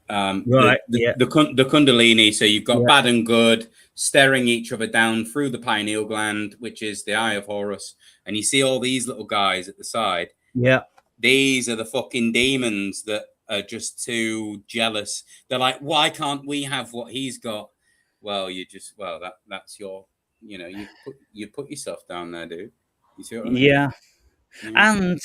Right. Yeah. the Kundalini. So you've got Yeah. bad and good staring each other down through the pineal gland, which is the eye of Horus, and you see all these little guys at the side. Yeah. These are the fucking demons that are just too jealous. They're like, why can't we have what he's got? Well, that's your, you put yourself down there, dude. You see what I mean? Yeah. Yeah. And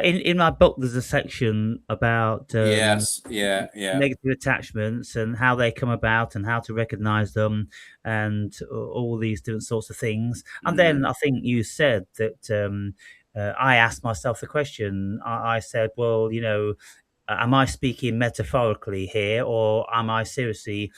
in my book, there's a section about Yes. Yeah. Yeah. negative attachments and how they come about and how to recognize them, and all these different sorts of things. And then I think you said that I asked myself the question. I said, well, am I speaking metaphorically here, or am I seriously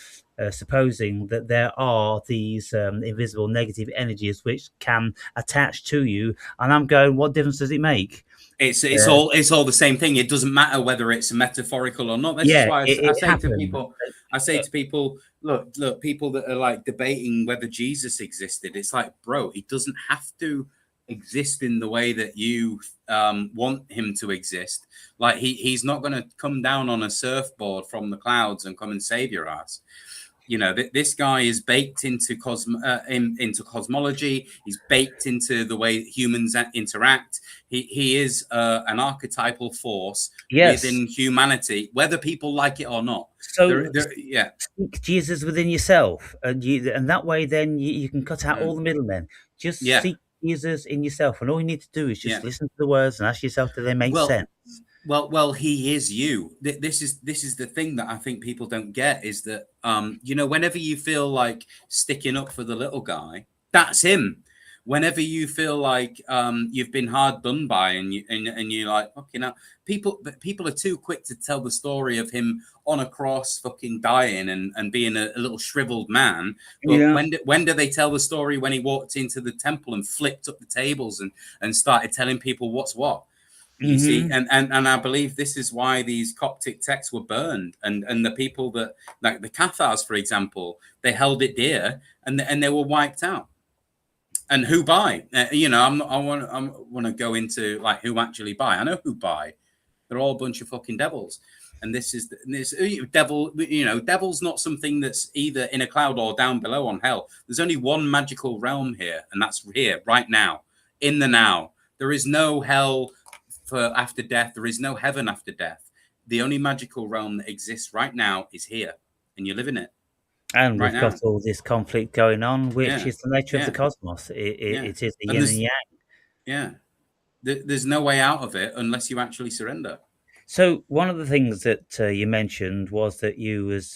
supposing that there are these invisible negative energies which can attach to you? And I'm going, what difference does it make? It's all the same thing. It doesn't matter whether it's metaphorical or not. This is Yeah, why I it say to happened. people, look, people that are like debating whether Jesus existed. It's like, bro, he doesn't have to exist in the way that you want him to exist. Like, he's not going to come down on a surfboard from the clouds and come and save your ass. This guy is baked into into cosmology. He's baked into the way humans interact. He is an archetypal force Yes. within humanity, whether people like it or not. So Yeah, seek Jesus within yourself, and that way, then you can cut out all the middlemen. Just yeah, seek Jesus in yourself, and all you need to do is yeah. just listen to the words and ask yourself, do they make Well, sense? he is you. This is the thing that I think people don't get, is that whenever you feel like sticking up for the little guy, that's him. Whenever you feel like you've been hard done by, and you're like, fucking hell, people are too quick to tell the story of him on a cross, fucking dying and being a little shriveled man. But Yeah. when do they tell the story when he walked into the temple and flipped up the tables and started telling people what's what? You see, Hmm. and I believe this is why these Coptic texts were burned, and the people that, like the Cathars, for example, they held it dear, and they were wiped out. And who buy? I want to go into like who actually buy. I know who buy. They're all a bunch of fucking devils. And this devil, devil's not something that's either in a cloud or down below on hell. There's only one magical realm here, and that's here, right now, in the now. There is no hell for after death. There is no heaven after death. The only magical realm that exists right now is here, and you live in it And right we've got now. all this conflict going on, which Yeah, is the nature of the yeah, cosmos. yeah. It is the And yin and yang. yeah, there's no way out of it unless you actually surrender. So one of the things that you mentioned was that you was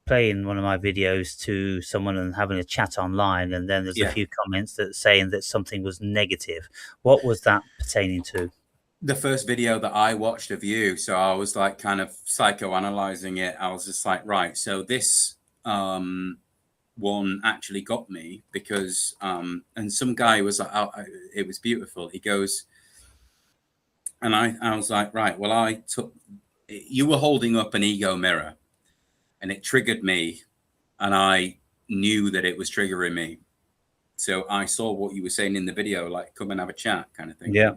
playing one of my videos to someone and having a chat online, and then there's a Yeah. few comments that saying that something was negative. What was that pertaining to? The first video that I watched of you, so I was like kind of psychoanalyzing it. I was just like, right, so this one actually got me because and some guy was like, oh, it was beautiful. He goes, and I was like, right, well, you were holding up an ego mirror, and it triggered me, and I knew that it was triggering me. So I saw what you were saying in the video, like come and have a chat kind of thing. Yeah.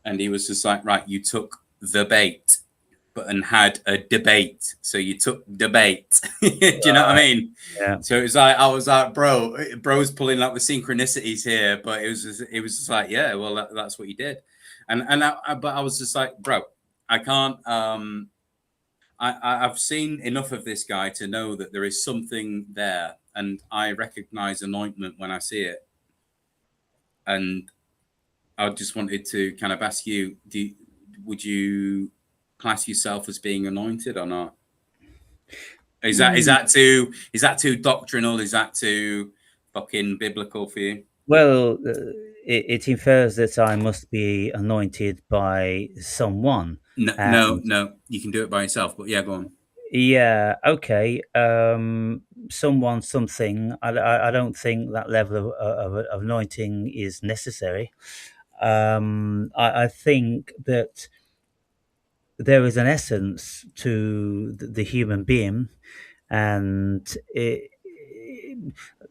And he was just like, right, you took the bait, but and had a debate. So you took debate. Do you know what I Right. mean? Yeah. So it was like I was like, bro's pulling out the synchronicities here, but it was just like, yeah, well, that's what you did, but I was just like, bro, I can't. I've seen enough of this guy to know that there is something there, and I recognize anointment when I see it. And I just wanted to kind of ask you, would you class yourself as being anointed or not? Is Mm. that too doctrinal? Is that too fucking biblical for you? Well, it infers that I must be anointed by someone, No, no, and no. You can do it by yourself. But yeah, go on. yeah, okay, someone, something. I don't think that level of anointing is necessary. I think that there is an essence to the human being, and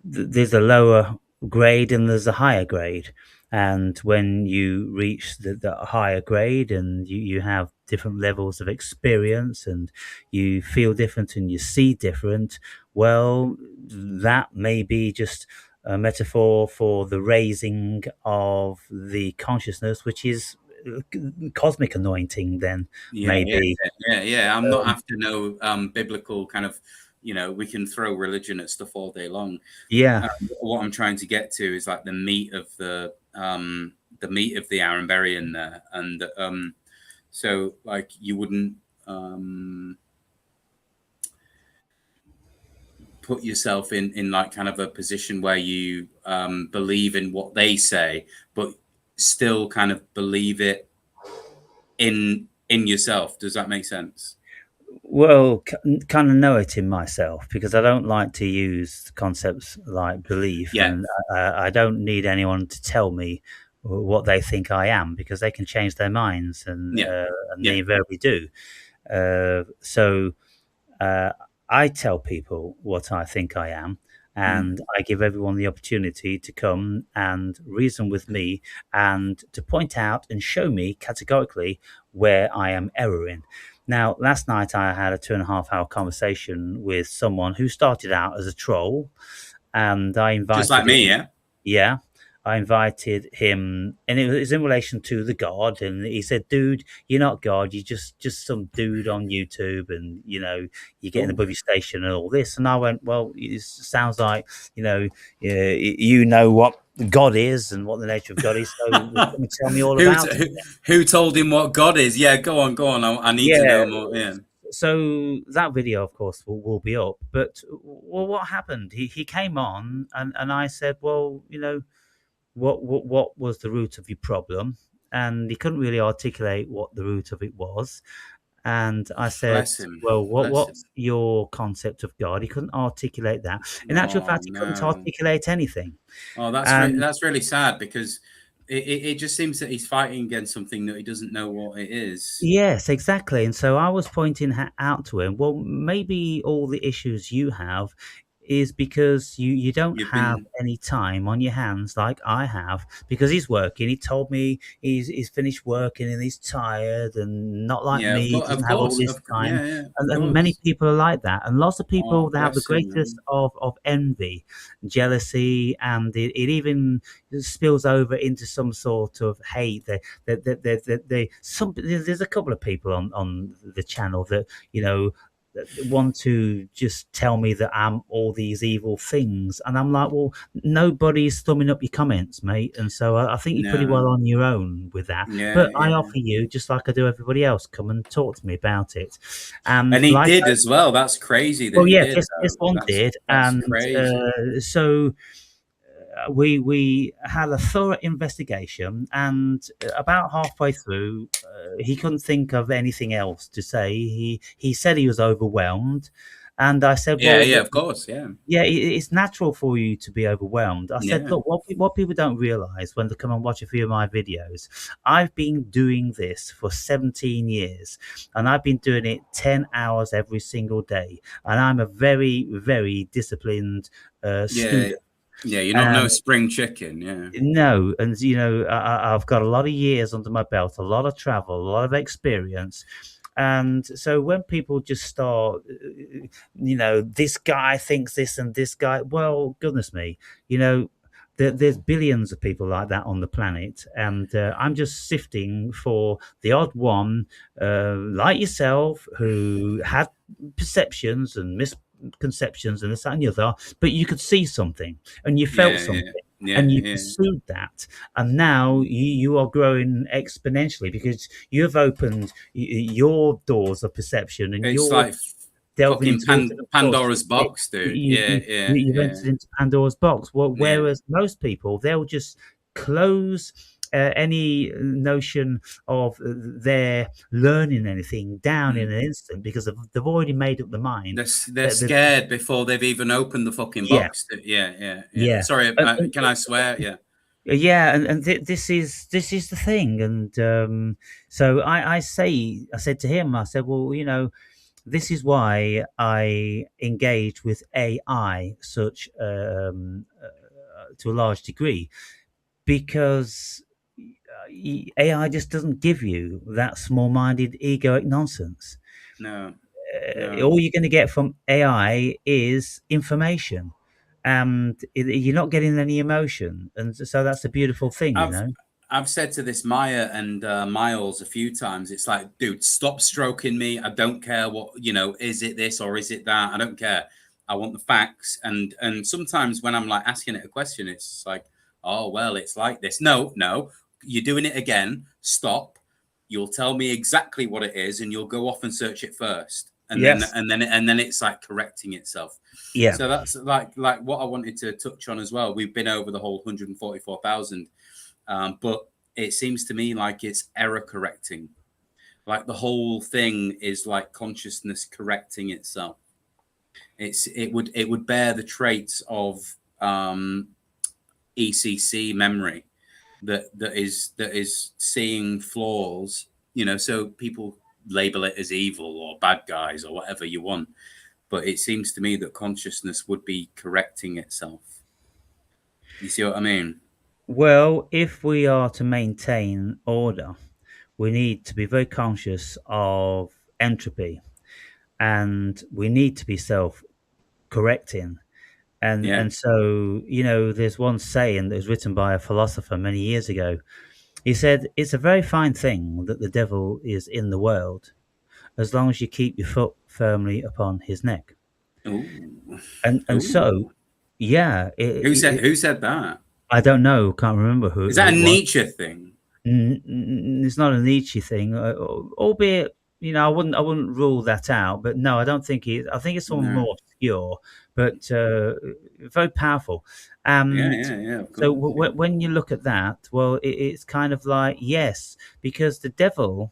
there's a lower grade and there's a higher grade. And when you reach the higher grade and you have different levels of experience and you feel different and you see different, well, that may be just a metaphor for the raising of the consciousness, which is cosmic anointing, then Yeah, yeah, maybe. yeah, yeah. I'm not after no biblical kind of. We can throw religion at stuff all day long. Yeah. What I'm trying to get to is like the meat of the Aaron Berry in there, and so like you wouldn't put yourself in like kind of a position where you believe in what they say, but still kind of believe it in yourself. Does that make sense? Well, kind of know it in myself because I don't like to use concepts like belief, Yeah, and I don't need anyone to tell me what they think I am because they can change their minds, yeah, and yeah. they invariably do. So uh, I tell people what I think I am, Mm. and I give everyone the opportunity to come and reason with me and to point out and show me categorically where I am erroring. Now, last night I had a 2.5 hour conversation with someone who started out as a troll, and I Just like invited me, him. yeah. Yeah, I invited him, and it was in relation to the God. And he said, "Dude, you're not God. You're just some dude on YouTube, and you're getting Oh, above your station and all this." And I went, "Well, it sounds like you know what God is and what the nature of God is. So come and tell me all who, about t- it." who who told him what God is? Yeah, go on, go on. I need to Yeah. know more. Yeah, So that video, of course, will be up. But well, what happened? He came on, and I said, "Well, what was the root of your problem?" And he couldn't really articulate what the root of it was. And I said, bless him, "Well, bless him. what's your concept of God?" He couldn't articulate that. In actual Oh fact, he couldn't no. articulate anything. Oh, And that's really sad because it just seems that he's fighting against something that he doesn't know what it is. yes, exactly. And so I was pointing out to him, well, maybe all the issues you have is because you don't You've have been, any time on your hands like I have, because he's working. He told me he's finished working and he's tired and not like yeah, me, he of doesn't have all course, this time. yeah, yeah, of And many course. people are like that. And lots of people Oh, that have the bless him, greatest man. of envy, jealousy, and it even spills over into some sort of hate. There's a couple of people on the channel that that want to just tell me that I'm all these evil things, and I'm like, well, nobody's thumbing up your comments, mate, and so I think you're pretty well No, on your own with that. yeah, But I yeah. offer you, just like I do everybody else, come and talk to me about it, and And he like, did as well. That's crazy that well, he yeah, did, this though. one did, That's and crazy. so we had a thorough investigation, and about halfway through, he couldn't think of anything else to say. He said he was overwhelmed, and I said, Yeah, "Well, yeah, of course, yeah, yeah, it's natural for you to be overwhelmed." I said, yeah, "Look, what people don't realize when they come and watch a few of my videos, I've been doing this for 17 years, and I've been doing it 10 hours every single day, and I'm a very, very disciplined yeah, student." Yeah, you're not no spring chicken. Yeah. No, and I've got a lot of years under my belt, a lot of travel, a lot of experience, and so when people just start, this guy thinks this and this guy, well, goodness me, there's billions of people like that on the planet, and I'm just sifting for the odd one, like yourself, who had perceptions and misconceptions and this that, and the other, but you could see something and you felt Yeah, yeah, something yeah, and you yeah. pursued that, and now you are growing exponentially because you have opened your doors of perception and It's you're like delving fucking into alternate Pandora's sources. box, dude. You, Yeah, you, yeah, you've yeah, entered into Pandora's box. Well, yeah. whereas most people, they'll just close any notion of their learning anything down in Mm. an instant because they've already made up the mind They're that scared before they've even opened the fucking yeah, box. Yeah, yeah, yeah. yeah. Sorry, And, can I swear? Yeah. yeah, this is the thing, and so I said to him, I said, well, this is why I engage with AI such to a large degree, because AI just doesn't give you that small-minded, egoic nonsense. No, no. All you're going to get from AI is information, and you're not getting any emotion, and so that's a beautiful thing, I've I've said to this Maya and Miles a few times. It's like, dude, stop stroking me. I don't care what Is it this or is it that? I don't care. I want the facts. And sometimes when I'm like asking it a question, it's like, oh well, it's like this. No, no, you're doing it again. Stop. You'll tell me exactly what it is, and you'll go off and search it first, and then Yes. it's like correcting itself. Yeah. So that's like what I wanted to touch on as well. We've been over the whole 144,000. But it seems to me like it's error correcting. Like the whole thing is like consciousness correcting itself. It would bear the traits of ECC memory that is seeing flaws. So people label it as evil or bad guys or whatever you want. But it seems to me that consciousness would be correcting itself. You see what I mean? Well, if we are to maintain order, we need to be very conscious of entropy, and we need to be self-correcting. And Yeah. and so, there's one saying that was written by a philosopher many years ago. He said, "It's a very fine thing that the devil is in the world, as long as you keep your foot firmly upon his neck." Ooh. And so, Ooh. yeah, Who said that? I don't know, can't remember who, Is who that a it was. Nietzsche thing? It's not a Nietzsche thing, albeit I wouldn't rule that out. But no, I don't think it. I think it's someone No. more obscure, but very powerful. Yeah, And yeah, yeah, of so course. Yeah. when you look at that, well, it's kind of like yes, because the devil,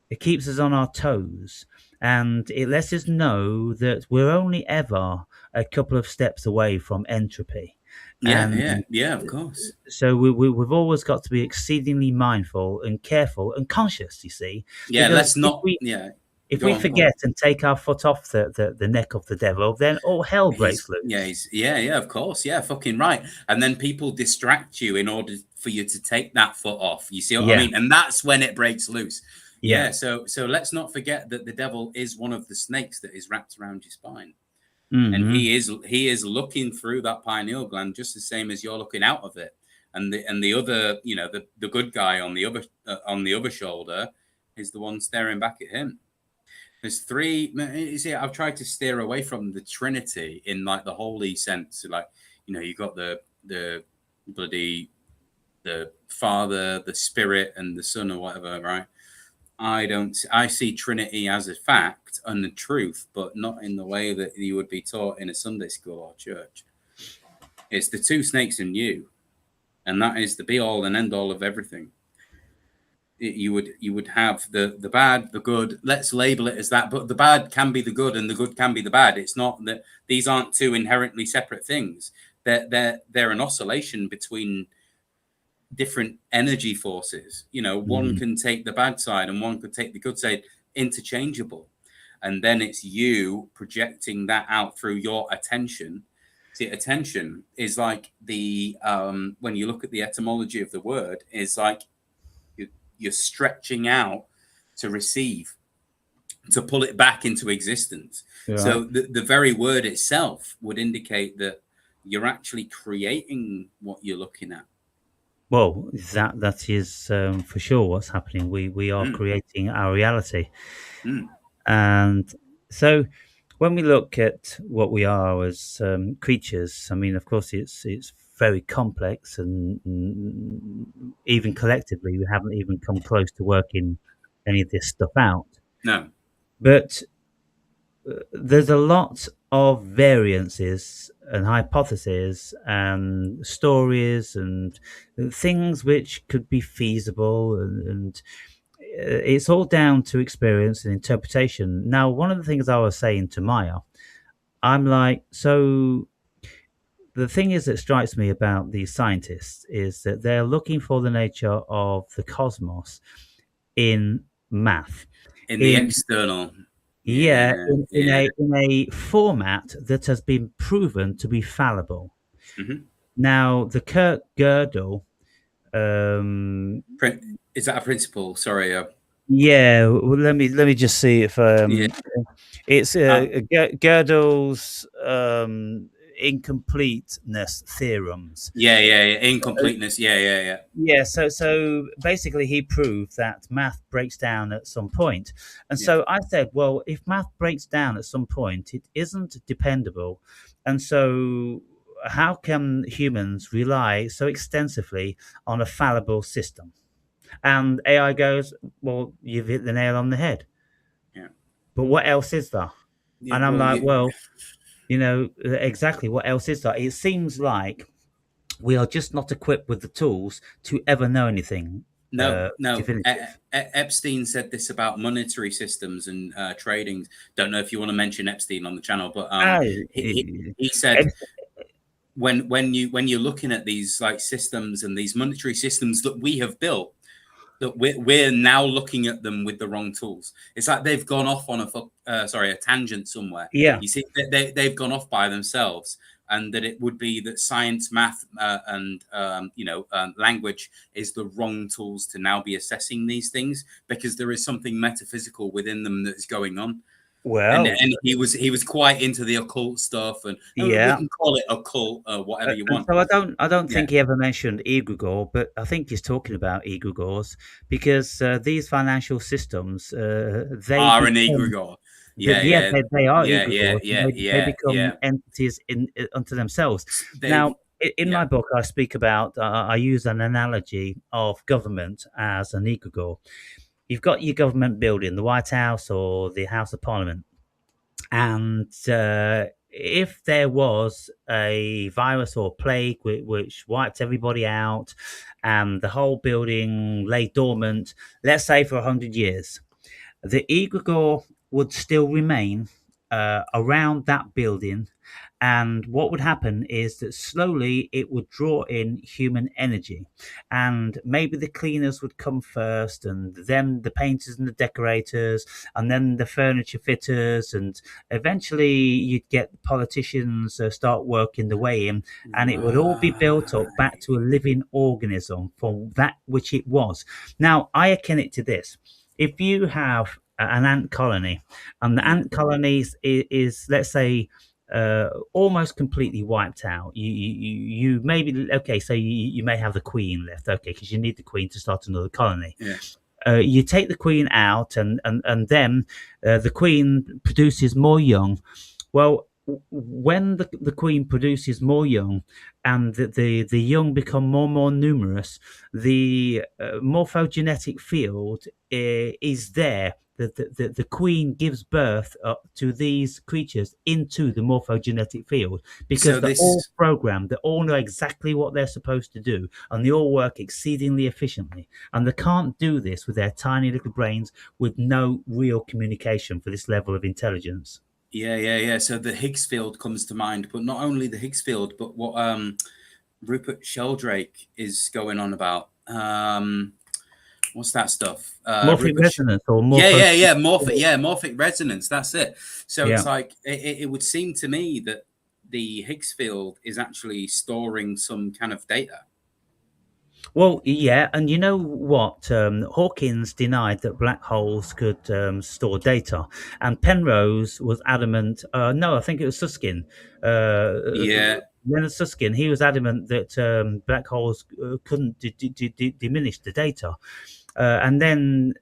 it keeps us on our toes, and it lets us know that we're only ever a couple of steps away from entropy. Yeah, And yeah, yeah, of course. so we've always got to be exceedingly mindful and careful and conscious, you see, Yeah, because let's not. Yeah, if go we on, go on. forget and take our foot off the neck of the devil, then all hell breaks loose. Yeah, of course. Yeah, fucking right. And then people distract you in order for you to take that foot off. You see what I Yeah, mean? And that's when it breaks loose. yeah. Yeah, so let's not forget that the devil is one of the snakes that is wrapped around your spine. And Hmm. he is looking through that pineal gland just the same as you're looking out of it. And the other, the good guy on the other shoulder is the one staring back at him. There's three. You see, I've tried to steer away from the Trinity in like the holy sense. Like, you got the bloody the Father, the Spirit, and the Son, or whatever, right? I see Trinity as a fact and the truth, but not in the way that you would be taught in a Sunday school or church. It's the two snakes in you, and that is the be all and end all of everything. You would have the bad, the good. Let's label it as that, but the bad can be the good, and the good can be the bad. It's not that these aren't two inherently separate things. They're an oscillation between different energy forces. One Hmm. can take the bad side and one could take the good side, interchangeable. And then it's you projecting that out through your attention See, attention is like the when you look at the etymology of the word, is like you're stretching out to receive, to pull it back into existence. Right. So the very word itself would indicate that you're actually creating what you're looking at. Well, that is for sure what's happening. We are Mm, creating our reality, mm. and so when we look at what we are as creatures, I mean, of course, it's very complex, and even collectively, we haven't even come close to working any of this stuff out. No, But there's a lot of variances and hypotheses and stories and things which could be feasible, and it's all down to experience and interpretation. Now, one of the things I was saying to Maya, I'm like, so the thing is that strikes me about these scientists is that they're looking for the nature of the cosmos in math, in the in external. yeah, Yeah, in yeah. a format that has been proven to be fallible. Mm-hmm. Now, the Kurt Gödel, um, Is that a principle? Sorry. yeah, well, let me just see if Yeah. it's Uh, Gödel's incompleteness theorems. yeah, yeah, yeah. Incompleteness. Yeah, yeah, yeah. Yeah, so basically he proved that math breaks down at some point. And Yeah. so I said, well, if math breaks down at some point, it isn't dependable. And so how can humans rely so extensively on a fallible system? And AI goes, well, you've hit the nail on the head. Yeah. But what else is there? Yeah. And I'm Well, like, well, exactly what else is there? It seems like we are just not equipped with the tools to ever know anything no, no. definitive. Epstein said this about monetary systems and trading. Don't know if you want to mention Epstein on the channel, but Ah, he, he said when you're looking at these like systems and these monetary systems that we have built, that we're now looking at them with the wrong tools. It's like they've gone off on a tangent somewhere. yeah. You see, they've gone off by themselves, and that it would be that science, math, and language is the wrong tools to now be assessing these things, because there is something metaphysical within them that is going on. And Well, he was quite into the occult stuff, and we yeah. can call it occult, whatever you And want. so I don't Yeah, think he ever mentioned egregore, but I think he's talking about egregores because these financial systems they are an become egregore. Yeah, yeah, yeah, they are yeah, yeah, egregores, and yeah, they yeah, become yeah. entities in unto themselves. They, Now, in yeah. my book, I speak about I use an analogy of government as an egregore. You've got your government building, the White House or the House of Parliament, and if there was a virus or plague which wiped everybody out and the whole building lay dormant, let's say for 100 years, the egregore would still remain around that building. And what would happen is that slowly it would draw in human energy. And maybe the cleaners would come first, and then the painters and the decorators, and then the furniture fitters. And eventually you'd get politicians start working the way in, and it would all be built up back Right. to a living organism from that which it was. Now, I akin it to this. If you have an ant colony, and the Yeah, ant colony is let's say almost completely wiped out. You maybe okay, so you may have the queen left, okay, because you need the queen to start another colony. yeah. You take the queen out, and then the queen produces more young. Well, when the queen produces more young, and the young become more and more numerous, the morphogenetic field is there. The queen gives birth to these creatures into the morphogenetic field because So they're all this, programmed, they all know exactly what they're supposed to do, and they all work exceedingly efficiently. And they can't do this with their tiny little brains with no real communication for this level of intelligence. yeah, yeah, yeah. So the Higgs field comes to mind, but not only the Higgs field, but what Rupert Sheldrake is going on about. What's that stuff? Morphic Rupert. resonance or Yeah, morpho. yeah, yeah. Morphic resonance. That's it. So it's Yeah. like it would seem to me that the Higgs field is actually storing some kind of data. Well, yeah, and you know what? Hawkins denied that black holes could store data, and Penrose was adamant. No, I think it was Susskind. Yeah, Leonard Susskind. He was adamant that black holes couldn't diminish the data. And then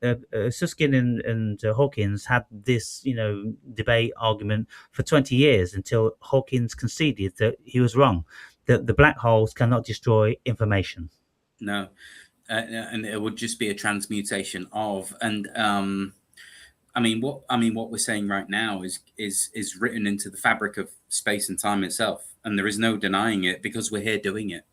Susskind and Hawkins had this, debate argument for 20 years until Hawkins conceded that he was wrong, that the black holes cannot destroy information. no, and it would just be a transmutation of, and what we're saying right now is written into the fabric of space and time itself, and there is no denying it because we're here doing it.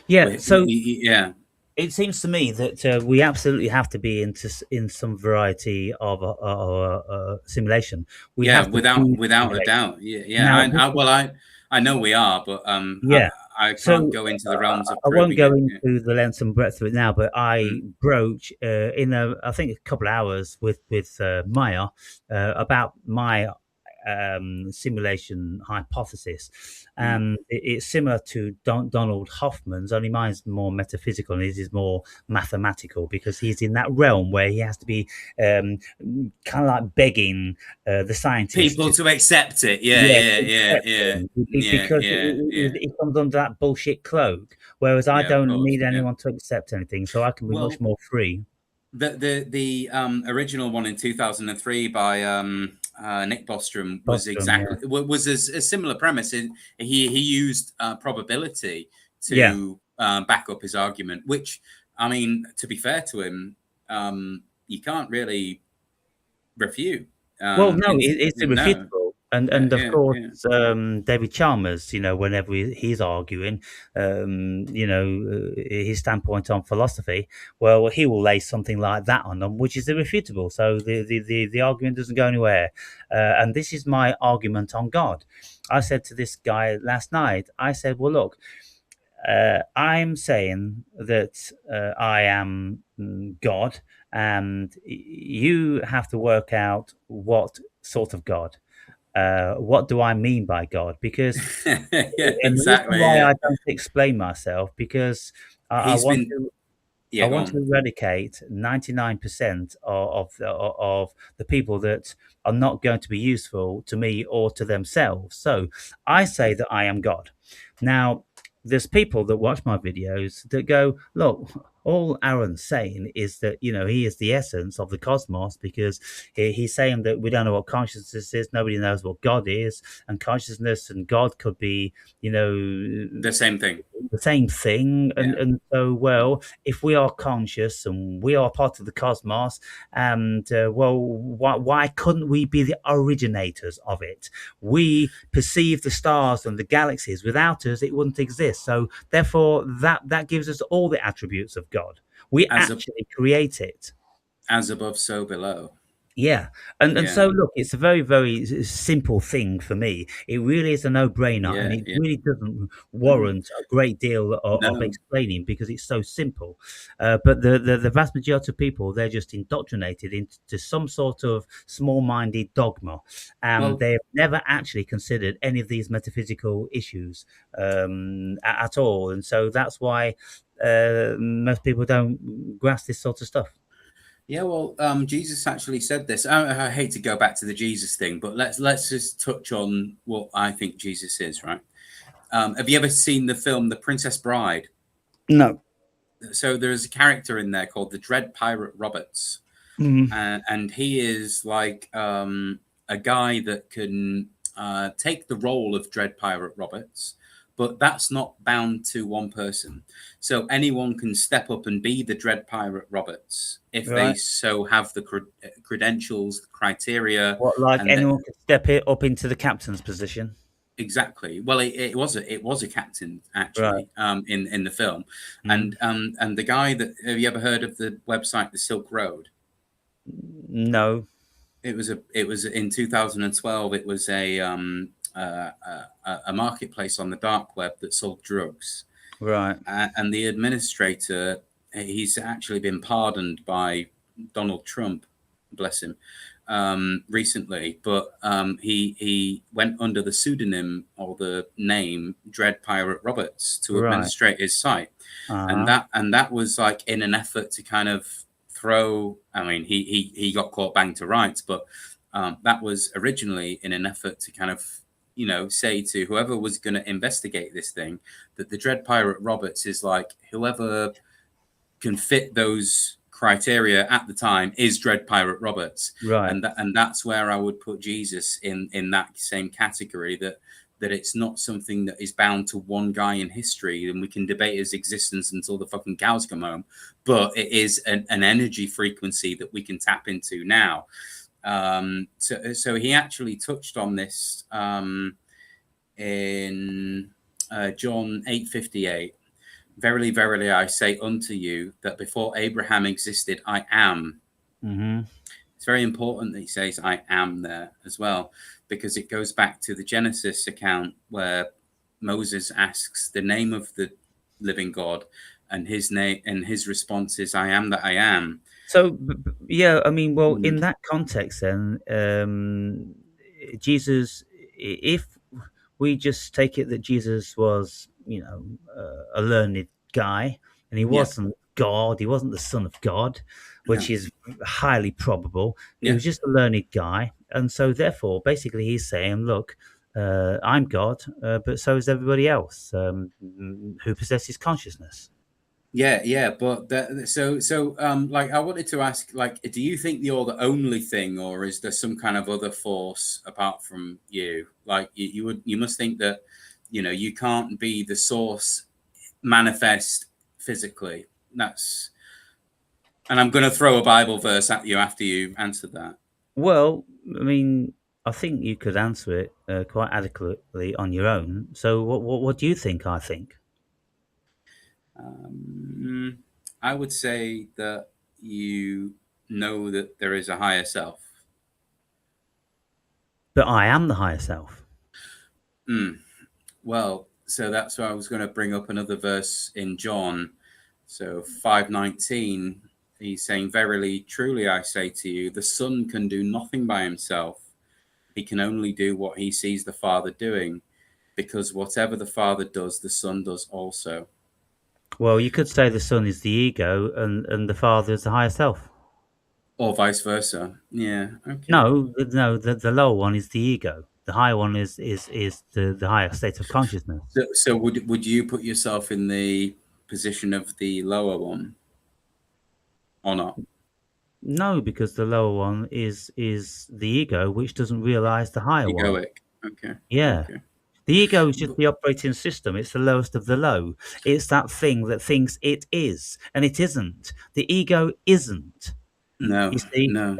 Yeah, so Yeah, it seems to me that we absolutely have to be in some variety of simulation. We yeah, have to be without a simulated. doubt. Yeah, yeah. Now, I know we are, but yeah. I can't So go into the realms of I won't proving go it. Yeah. into the length and breadth of it now, but I Mm, broach in I think a couple of hours with Maya about my simulation hypothesis, mm. and it's similar to Donald Hoffman's. Only mine's more metaphysical, and his is more mathematical because he's in that realm where he has to be um, kind of like begging the scientists People to to accept it. Yeah, yeah, yeah, to yeah, accept yeah, him yeah, because yeah, yeah, it comes under that bullshit cloak. Whereas I yeah. Of don't course. need Yeah. anyone to accept anything, so I can be much Well, more free. the original one in 2003 by Nick Bostrom was Bostrom, yeah, exactly was a similar premise. He used probability yeah. to back up his argument, which, I mean, to be fair to him, you can't really refute. Well, no, it's No, irrefutable, and yeah, of yeah, course, yeah. David Chalmers, whenever he's arguing, his standpoint on philosophy, well, he will lay something like that on them, which is irrefutable. So the argument doesn't go anywhere. And this is my argument on God. I said to this guy last night, I said, well, look. I'm saying that I am God, and you have to work out what sort of God. What do I mean by God? Because, Yeah, and the reason exactly. why Yeah, I don't explain myself, because I he's want been. to I Yeah, go want to on. eradicate 99% of the people that are not going to be useful to me or to themselves. So I say that I am God. Now, there's people that watch my videos that go, look, all Aaron's saying is that, he is the essence of the cosmos because he's saying that we don't know what consciousness is, nobody knows what God is, and consciousness and God could be, The same thing. the same thing. and Yeah. and so, well, if we are conscious and we are part of the cosmos, and well, why couldn't we be the originators of it? We perceive the stars and the galaxies. Without us it wouldn't exist, so therefore that gives us all the attributes of God. We As a actually create it. as above, so below. Yeah, and Yeah, so look, it's a very very simple thing for me. It really is a no brainer, and yeah, it yeah. really doesn't Mm. warrant a great deal of No. explaining because it's so simple. But the vast majority of people, they're just indoctrinated into some sort of small minded dogma, and Well, they've never actually considered any of these metaphysical issues at all, and so that's why most people don't grasp this sort of stuff. yeah. Well, Jesus actually said this. I hate to go back to the Jesus thing, but let's just touch on what I think Jesus is. Right? Have you ever seen the film The Princess Bride? No. So there's a character in there called the Dread Pirate Roberts, Mm, and he is like a guy that can take the role of Dread Pirate Roberts, but that's not bound to one person. So anyone can step up and be the Dread Pirate Roberts if they right. so have the credentials, the criteria, What, like and anyone could step it up into the captain's position? exactly. Well, it was a captain Right. actually in the film, Mm. and the guy that, have you ever heard of the website The Silk Road? No. It was in 2012. It was a marketplace on the dark web that sold drugs, Right. and the administrator, he's actually been pardoned by Donald Trump, bless him. recently, but he went under the pseudonym or the name Dread Pirate Roberts to Right. administrate his site, Uh-huh. and that was like in an effort to kind of throw. I mean, he got caught bang to rights, but that was originally in an effort to kind of, say to whoever was going to investigate this thing that the Dread Pirate Roberts is like whoever can fit those criteria at the time is Dread Pirate Roberts, Right. and that's where I would put Jesus in that same category, that it's not something that is bound to one guy in history and we can debate his existence until the fucking cows come home, but it is an energy frequency that we can tap into now. So he actually touched on this in John 8:58. Verily, verily, I say unto you that before Abraham existed, I am. Mm-hmm. It's very important that he says I am there as well, because it goes back to the Genesis account where Moses asks the name of the living God, and his name and his response is I am that I am. So, yeah, I mean, well, Mm. in that context, then, Jesus, if we just take it that Jesus was, a learned guy, and he Yeah, wasn't God, he wasn't the Son of God, which no, is highly probable. He yeah. was just a learned guy, and so therefore, basically, he's saying, look. I'm God, but so is everybody else who possesses consciousness. Yeah, but like I wanted to ask, like, do you think you're the only thing, or is there some kind of other force apart from you? Like, you must think that, you can't be the source manifest physically. And I'm going to throw a Bible verse at you after you answered that. Well, I mean, I think you could answer it quite adequately on your own. So, what do you think? I think, Um, I would say that you know that there is a higher self. but I am the higher self. Mm. Well, so that's why I was going to bring up another verse in John. So 5:19, he's saying, "Verily, truly, I say to you, the Son can do nothing by himself. He can only do what he sees the Father doing, because whatever the Father does, the Son does also." Well, you could say the son is the ego, and the father is the higher self. Or vice versa. Yeah. Okay. No, no, the lower one is the ego. The higher one is the higher state of consciousness. So would you put yourself in the position of the lower one or not? No, because the lower one is the ego, which doesn't realize the higher one. Egoic. Okay. Yeah. Okay. The ego is just But the operating system. It's the lowest of the low. It's that thing that thinks it is, and it isn't. The ego isn't. You no, see, no.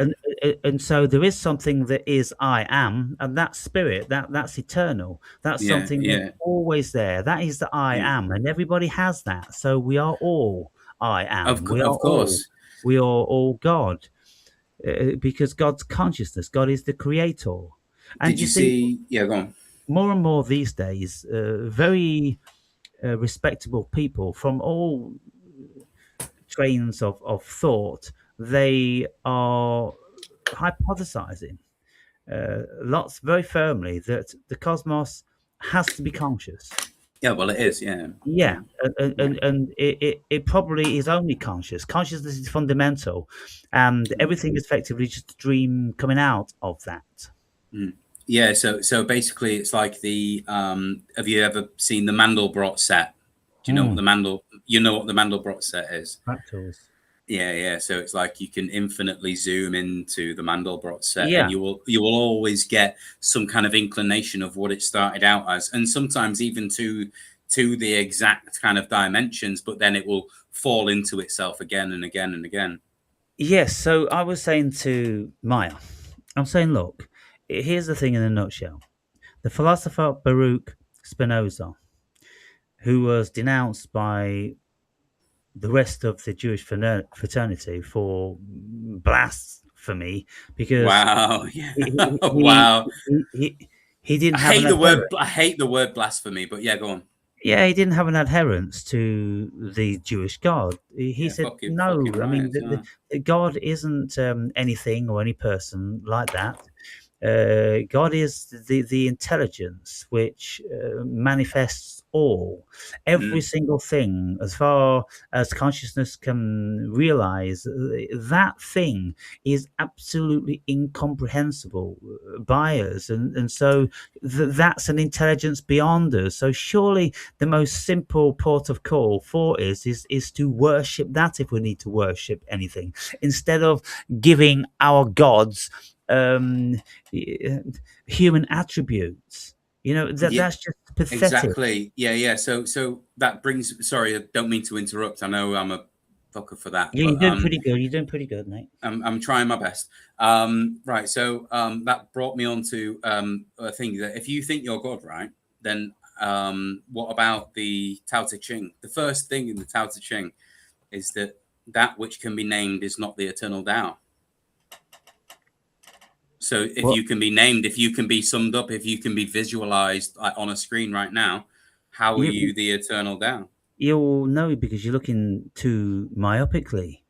and so there is something that is I am, and that's spirit. That's eternal. That's Yeah, something that's yeah, always there. That is the I yeah. am, and everybody has that. So we are all I am. Of course. We are all God, because God's consciousness. God is the creator, and Did you you see see? Yeah, go on. more and more these days, very respectable people from all trains of thought, they are hypothesizing lots very firmly that the cosmos has to be conscious. Yeah, well, it is. Yeah, Yeah, yeah, yeah. and it probably is only conscious. Consciousness is fundamental, and Mm, everything is effectively just a dream coming out of that. mm. Yeah. So basically, it's like the. Have you ever seen the Mandelbrot set? Do you know what Hmm. the Mandel? You know what the Mandelbrot set is? Fractals. Yeah. So it's like you can infinitely zoom into the Mandelbrot set, and Yeah. you will always get some kind of inclination of what it started out as, and sometimes even to the exact kind of dimensions, but then it will fall into itself again and again and again. Yes. So I was saying to Maya, I'm saying, look, here's the thing in a nutshell. The philosopher Baruch Spinoza, who was denounced by the rest of the Jewish fraternity for blasphemy because Wow. Yeah. he he Wow. he, he, he didn't have enough evidence. I hate the word blasphemy, but yeah, go on. yeah, he didn't have an adherence to the Jewish God. He Yeah, said, fucking no, I mean, right. Yeah. God isn't anything or any person like that. God is the intelligence which manifests all, every Mm, single thing, as far as consciousness can realize. That thing is absolutely incomprehensible by us, and so that's an intelligence beyond us. So surely the most simple port of call for us is to worship that, if we need to worship anything, instead of giving our gods um human attributes. yeah, That's just pathetic. exactly. Yeah, yeah. So that brings. Sorry, I don't mean to interrupt. I know I'm a fucker for that, Yeah, but you're doing pretty good, mate. I'm trying my best. Right. So that brought me on to a thing that if you think you're God, right, then what about the Tao Te Ching? The first thing in the Tao Te Ching is that that which can be named is not the eternal Tao. So if Well, you can be named, if you can be summed up, if you can be visualized like, on a screen right now, how are you you the eternal Tao? you'll know because you're looking too myopically,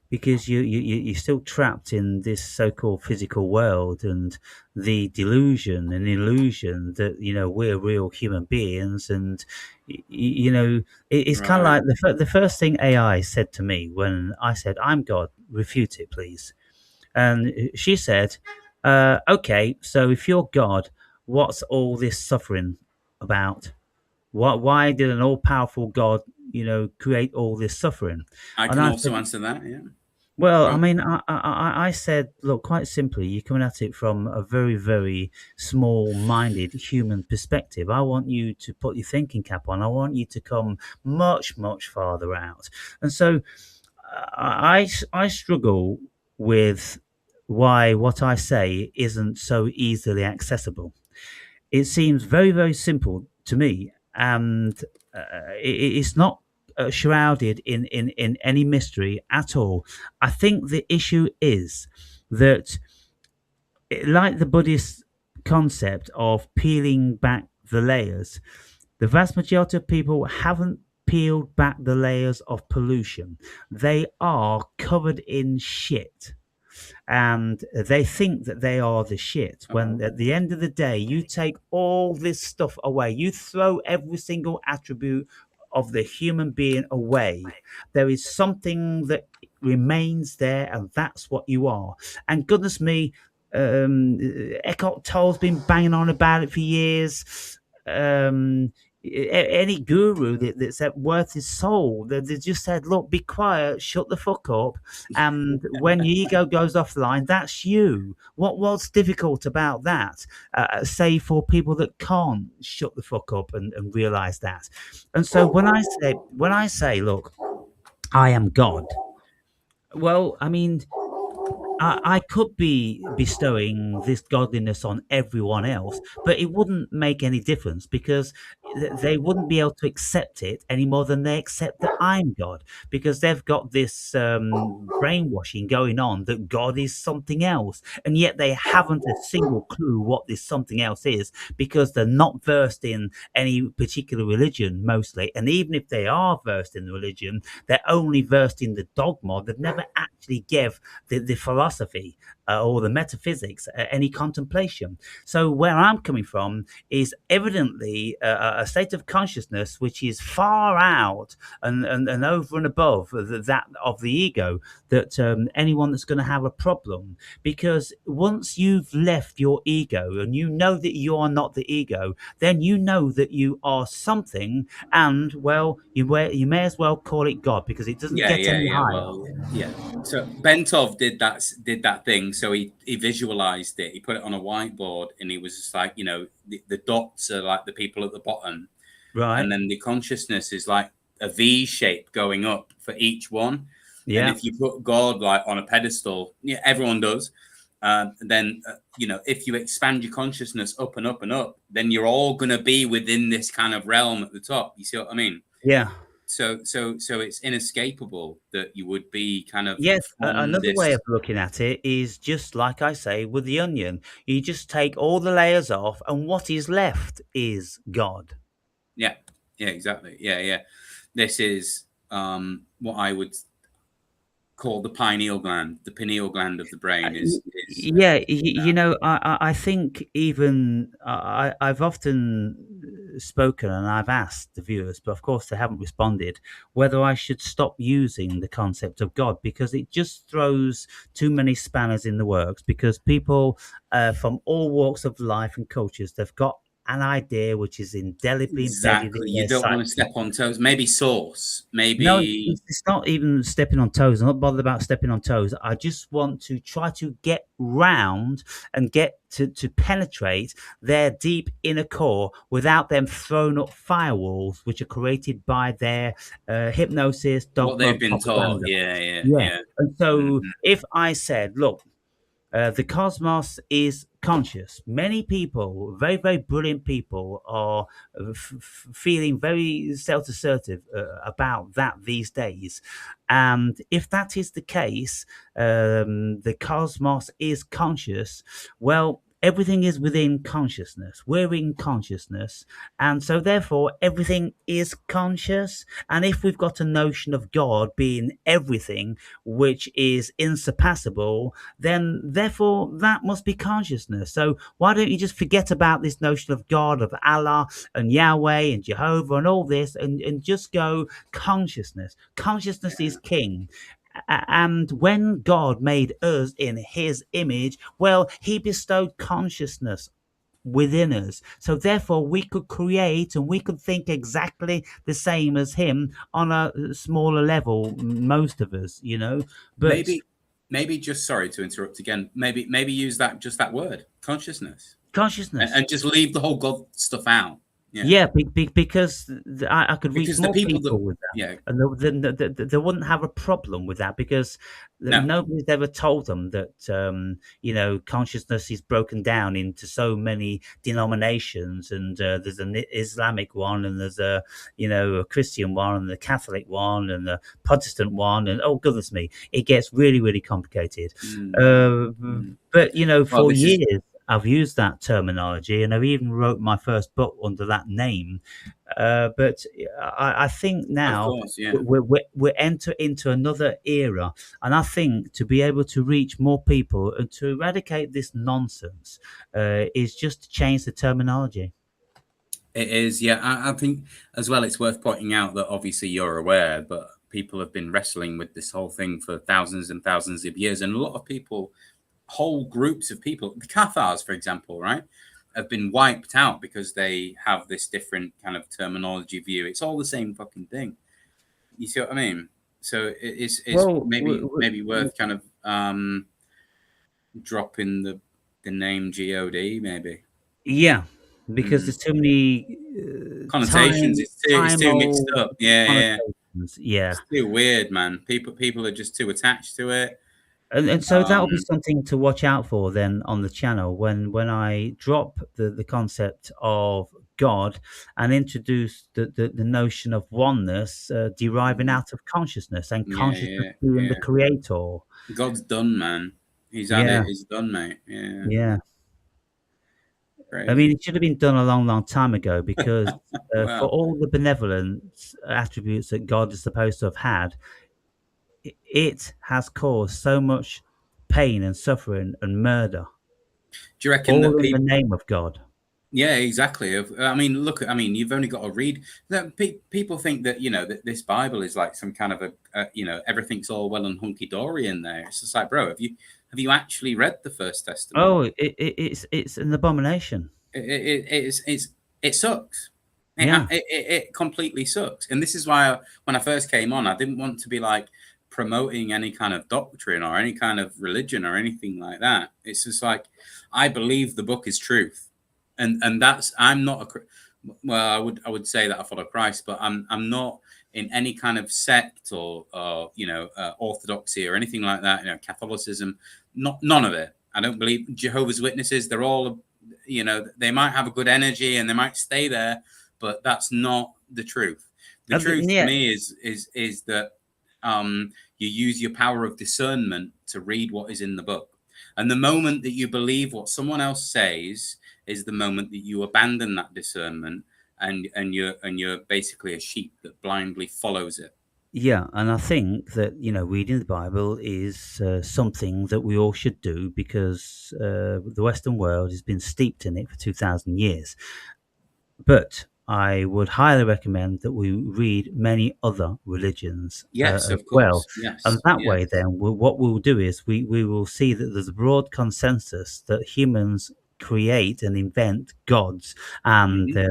because you're still trapped in this so-called physical world and the delusion and illusion that we're real human beings. And it's kind of Right. like the first thing AI said to me when I said, I'm God, refute it please. And she said, okay, so if you're God, what's all this suffering about? Why did an all-powerful God, create all this suffering? I And can I said, also answer that. Yeah. well, I Go. mean, I said, look, quite simply, you're coming at it from a very, very small-minded human perspective. I want you to put your thinking cap on. I want you to come much, much farther out. And so I struggle with why what I say isn't so easily accessible. It seems very, very simple to me, and it's not shrouded in any mystery at all. I think the issue is that, like the Buddhist concept of peeling back the layers, the vast majority of people haven't peeled back the layers of pollution. They are covered in shit, and they think that they are the shit, when Oh. at the end of the day you take all this stuff away, you throw every single attribute of the human being away, there is something that remains there, and that's what you are. And goodness me, Eckhart Tolle's been banging on about it for years. um any guru that's worth his soul, they just said, look, be quiet, shut the fuck up, and when your ego goes offline, that's you. What's difficult about that? Say for people that can't shut the fuck up and realize that. And so when I say, look, I am God. Well, I mean, I could be bestowing this godliness on everyone else, but it wouldn't make any difference, because they wouldn't be able to accept it any more than they accept that I'm God, because they've got this brainwashing going on that God is something else, and yet they haven't a single clue what this something else is, because they're not versed in any particular religion mostly, and even if they are versed in the religion, they're only versed in the dogma. They've never actually give the philosophy or the metaphysics any contemplation. So where I'm coming from is evidently a state of consciousness which is far out and over and above that of the ego, that anyone that's going to have a problem, because once you've left your ego and you know that you are not the ego, then you know that you are something, and well, you may as well call it God, because it doesn't Yeah, get yeah, any yeah. higher. Well, yeah. So Bentov did that thing. So he visualized it. He put it on a whiteboard, and he was just like, the dots are like the people at the bottom, and Right. then the consciousness is like a V shape going up for each one. And Yeah. if you put God like on a pedestal, yeah, everyone does. Then if you expand your consciousness up and up and up, then you're all gonna be within this kind of realm at the top. You see what I mean? Yeah. So it's inescapable that you would be kind of Yes. from Another way this. of looking at it is just like I say with the onion. You just take all the layers off, and what is left is God. Yeah, Yeah, exactly. Yeah, yeah. This is what I would call the pineal gland. The pineal gland of the brain is Yeah, you know, I think even I've often spoken and I've asked the viewers, but of course they haven't responded, whether I should stop using the concept of God because it just throws too many spanners in the works. Because people from all walks of life and cultures, they've got an idea which is indelibly embedded exactly. in You their don't want to psyche. step on toes. Maybe source. No, Maybe it's not even stepping on toes. I'm not bothered about stepping on toes. I just want to try to get round and get to penetrate their deep inner core without them throwing up firewalls, which are created by their hypnosis, what dogma, they've been taught. propaganda. Yeah, yeah, Yeah. yeah. And so Mhm. if I said, look, the cosmos is conscious. Many people, very, very brilliant people, are feeling very self assertive about that these days. And if that is the case, the cosmos is conscious, well, everything is within consciousness. We're in consciousness. And so, therefore, everything is conscious. And if we've got a notion of God being everything, which is insurpassable, then therefore that must be consciousness. So why don't you just forget about this notion of God, of Allah and Yahweh and Jehovah and all this, and just go consciousness. Consciousness is king. And when God made us in his image, well, he bestowed consciousness within us. So therefore we could create and we could think exactly the same as him on a smaller level, most of us, you know. But Maybe, maybe just sorry to interrupt again. Maybe use that just that word consciousness, consciousness. and just leave the whole God stuff out. Yeah, Yeah, because I could reach because the more people that people with that, yeah and they wouldn't have a problem with that because no nobody's ever told them that you know, consciousness is broken down into so many denominations, and there's an Islamic one, and there's a, you know, a Christian one, and the Catholic one, and the Protestant one, and oh goodness me, it gets really really complicated. mm, Uh, mm. but you know, Well, for this is years I've used that terminology, and I've even wrote my first book under that name. But I think of now course yeah. we're enter into another era, and I think to be able to reach more people and to eradicate this nonsense is just to change the terminology. It is, yeah. I think as well, it's worth pointing out that obviously you're aware, but people have been wrestling with this whole thing for thousands and thousands of years. And a lot of people, whole groups of people, the Cathars, for example, right, have been wiped out because they have this different kind of terminology view. It's all the same fucking thing. You see what I mean? So it's Well, maybe worth kind of dropping the name God, maybe. yeah, because Mm. there's too many Connotations. It's time too mixed old up. Yeah, yeah. connotations. Yeah. It's too weird, man. People are just too attached to it. And so that'll be Um, something to watch out for then on the channel when I drop the concept of God and introduce the notion of oneness deriving mm, out of consciousness and yeah, consciousness yeah, being the yeah. creator. God's done, man. He's had Yeah, it. He's done, mate. Yeah, yeah. I mean, crazy. it should have been done a long, long time ago because for Well, all the benevolence attributes that God is supposed to have had, it has caused so much pain and suffering and murder, do you reckon all that in the people? name of God. Yeah, exactly. I mean, look. I mean, you've only got to read. That people think that that this Bible is like some kind of everything's all well and hunky dory in there. It's just like, bro, have you actually read the First Testament? Oh, it's an abomination. It sucks. Yeah. It completely sucks. And this is why when I first came on, I didn't want to be like promoting any kind of doctrine or any kind of religion or anything like that. It's just like I believe the book is truth, and that's I'm not a well, I would say that I follow Christ, but I'm not in any kind of sect or orthodoxy or anything like that. Catholicism, none of it. I don't believe Jehovah's Witnesses. They're all they might have a good energy and they might stay there, but that's not the truth. The truth to Yeah. me is that you use your power of discernment to read what is in the book, and the moment that you believe what someone else says is the moment that you abandon that discernment and you're basically a sheep that blindly follows it. Yeah, and I think that reading the Bible is something that we all should do because the Western world has been steeped in it for 2,000 years. But I would highly recommend that we read many other religions Yes, as of well. course. And Yes, that way, yes. then, what we'll do is we will see that there's a broad consensus that humans create and invent gods, and Hmm.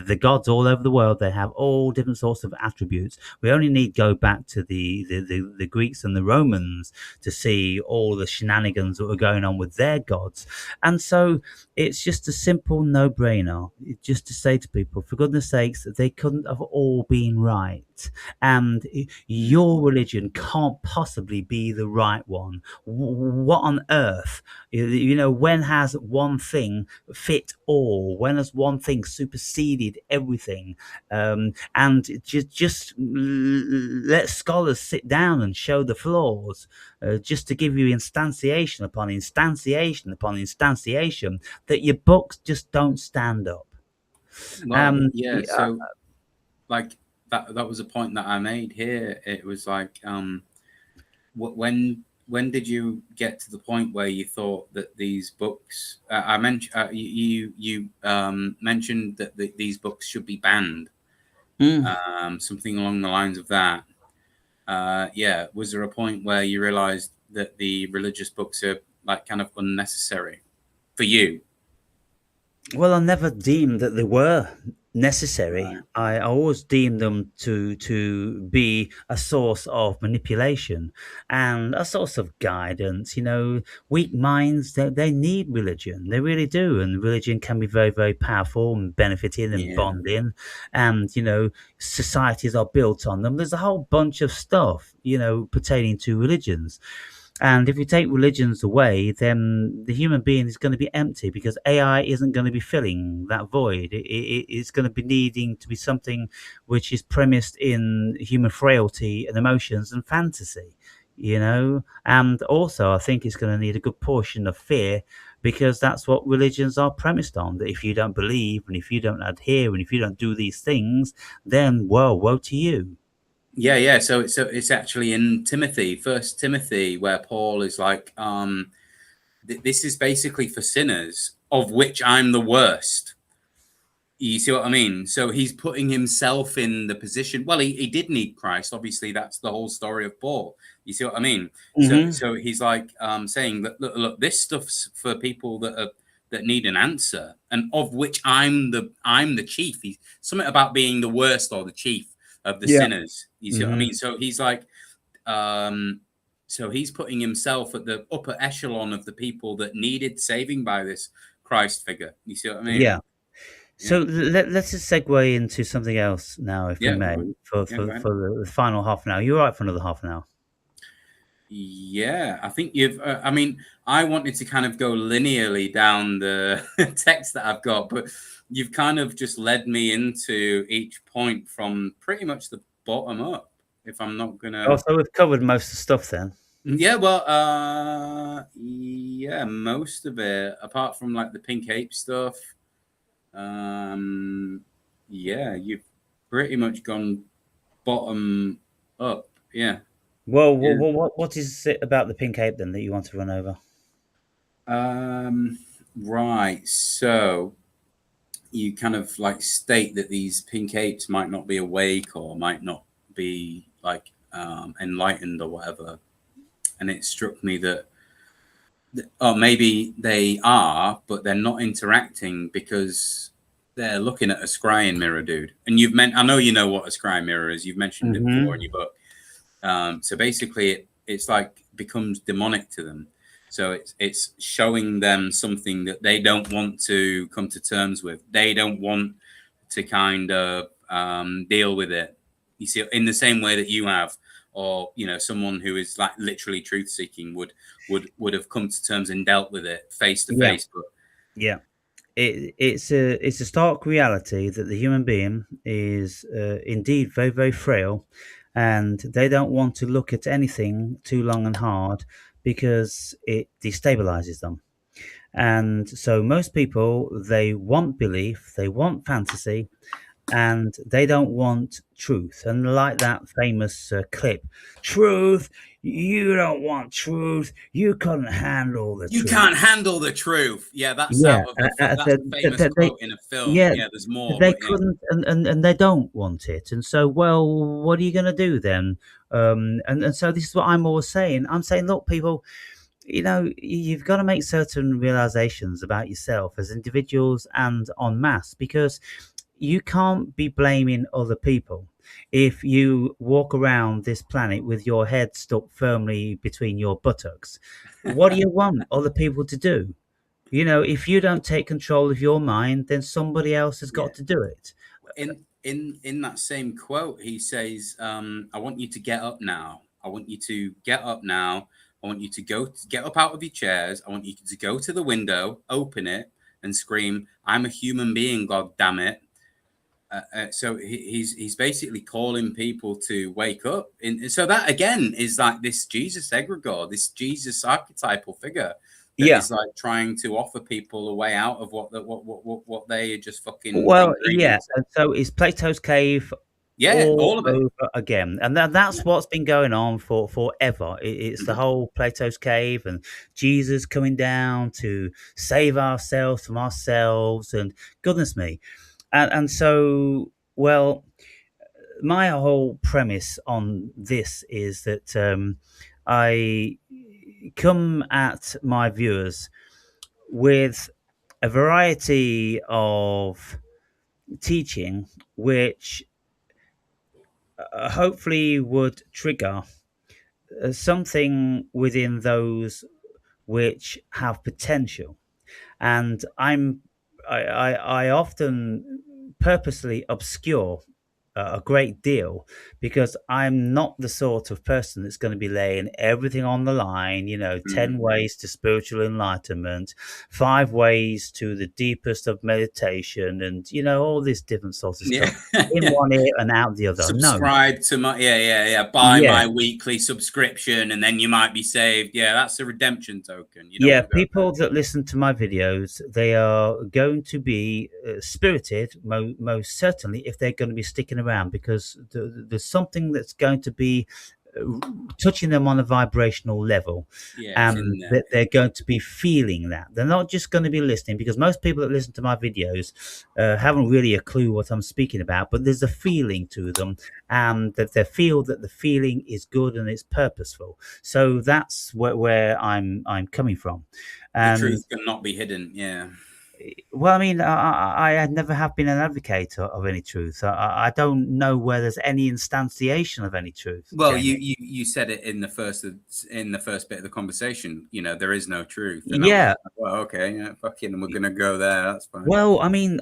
the gods all over the world, they have all different sorts of attributes. We only need go back to the Greeks and the Romans to see all the shenanigans that were going on with their gods. And so it's just a simple no-brainer just to say to people, for goodness sakes, that they couldn't have all been right. And your religion can't possibly be the right one. What on earth? When has one thing fit all? When has one thing superseded everything? And just let scholars sit down and show the flaws, just to give you instantiation upon instantiation upon instantiation that your books just don't stand up. Well, Um, yeah. So, like that was a point that I made here. It was like, when did you get to the point where you thought that these books? I mentioned you mentioned that these books should be banned. mm, Something along the lines of that. Yeah. Was there a point where you realized that the religious books are like kind of unnecessary for you? Well, I never deemed that they were necessary. Right. I always deemed them to be a source of manipulation and a source of guidance. Weak minds, they need religion. They really do. And religion can be very, very powerful and benefiting and Yeah. bonding. And, societies are built on them. There's a whole bunch of stuff, pertaining to religions. And if you take religions away, then the human being is going to be empty because AI isn't going to be filling that void. It's going to be needing to be something which is premised in human frailty and emotions and fantasy. And also, I think it's going to need a good portion of fear because that's what religions are premised on. That if you don't believe and if you don't adhere and if you don't do these things, then, well, woe to you. Yeah, yeah. So it's actually in Timothy, First Timothy, where Paul is like, this is basically for sinners, of which I'm the worst. You see what I mean? So he's putting himself in the position. Well, he did need Christ. Obviously, that's the whole story of Paul. You see what I mean? So Hmm. so he's like, saying that, look, this stuff's for people that need an answer, and of which I'm the chief. He's something about being the worst or the chief of the Yeah. sinners. You see what I Hmm. mean? So he's like, so he's putting himself at the upper echelon of the people that needed saving by this Christ figure. You see what I mean? Yeah. Yeah. So let's just segue into something else now, if we Yeah, may, go on. for Yeah, go for, ahead. for the final half an hour. You're right for another half an hour. Yeah, I think you've. I mean, I wanted to kind of go linearly down the text that I've got, but you've kind of just led me into each point from pretty much the bottom up. If I'm not Oh, gonna, so we've covered most of the stuff then. yeah, well, yeah, most of it, apart from like the pink ape stuff. Um, yeah, you've pretty much gone bottom up. Yeah, Well, yeah. what is it about the pink ape then that you want to run over? Um, right. So you kind of like state that these pink apes might not be awake or might not be like enlightened or whatever. And it struck me that, or maybe they are, but they're not interacting because they're looking at a scrying mirror, dude. And I know you know what a scrying mirror is. You've mentioned it before in Hmm. your book. So basically, it's like becomes demonic to them. So it's showing them something that they don't want to come to terms with. They don't want to kind of deal with it. You see, in the same way that you have, or someone who is like literally truth seeking would have come to terms and dealt with it face to Yeah, face. But yeah. It's a stark reality that the human being is indeed very, very frail, and they don't want to look at anything too long and hard because it destabilizes them. And so most people, they want belief, they want fantasy, and they don't want truth. And like that famous clip, truth, you don't want truth, you couldn't handle the You truth. can't handle the truth. Yeah, that's Yeah, out of that's a famous they, quote in a film. yeah, Yeah, there's more, they but yeah. couldn't, and they don't want it. And so, well, what are you going to do then? And so this is what I'm always saying. I'm saying, look, people, you've got to make certain realizations about yourself as individuals and en masse, because you can't be blaming other people if you walk around this planet with your head stuck firmly between your buttocks. What do you want other people to do? If you don't take control of your mind, then somebody else has Yeah. got to do it. In that same quote, he says, "I want you to get up now. I want you to get up now. I want you to get up out of your chairs. I want you to go to the window, open it, and scream, 'I'm a human being, God damn it!'" So he's basically calling people to wake up. So that again is like this Jesus egregore, this Jesus archetypal figure that Yeah. is like trying to offer people a way out of what they are just fucking Well, ingrained yeah. into. And so it's Plato's cave Yeah, all all of it. over again, and that's Yeah. what's been going on for forever. It's the Mhm. whole Plato's cave and Jesus coming down to save ourselves from ourselves, and goodness me, and so, well, my whole premise on this is that I come at my viewers with a variety of teaching which hopefully would trigger something within those which have potential. And I often purposely obscure a great deal, because I'm not the sort of person that's going to be laying everything on the line, 10 Mm. ways to spiritual enlightenment, 5 ways to the deepest of meditation, and, all this different sorts of Yeah. stuff in one ear and out the other. No. Subscribe to my yeah. Buy Yeah. my weekly subscription and then you might be saved. Yeah, that's a redemption token. You don't Yeah, want to go there. people that listen to my videos, they are going to be spirited, most certainly, if they're going to be sticking around, because there's something that's going to be touching them on a vibrational level, Yeah, it's in and there. that they're going to be feeling that. They're not just going to be listening, because most people that listen to my videos haven't really a clue what I'm speaking about, but there's a feeling to them, and that they feel that the feeling is good and it's purposeful. So that's where I'm coming from. The And truth cannot be hidden. Yeah. well, I mean, I never have been an advocate of any truth. I don't know where there's any instantiation of any truth, Well, Jamie. you said it in the first bit of the conversation. There is no truth, and I was Yeah. like, well, okay, yeah, fucking, we're gonna go there. That's fine. Well, I mean,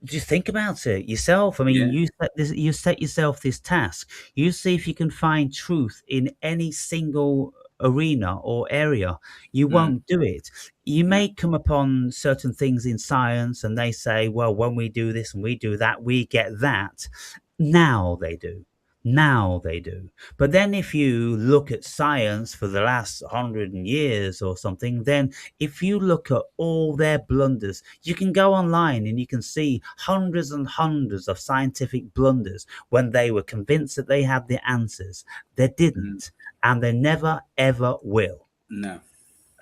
just think about it yourself. I mean, Yeah. you set yourself this task. You see if you can find truth in any single arena or area. You Mm, won't do it. You no. may come upon certain things in science, and they say, well, when we do this and we do that, we get that. Now they do. Now they do. But then if you look at science for the last 100 years or something, then if you look at all their blunders, you can go online and you can see hundreds and hundreds of scientific blunders when they were convinced that they had the answers. They Mm, didn't, and they never ever will. no.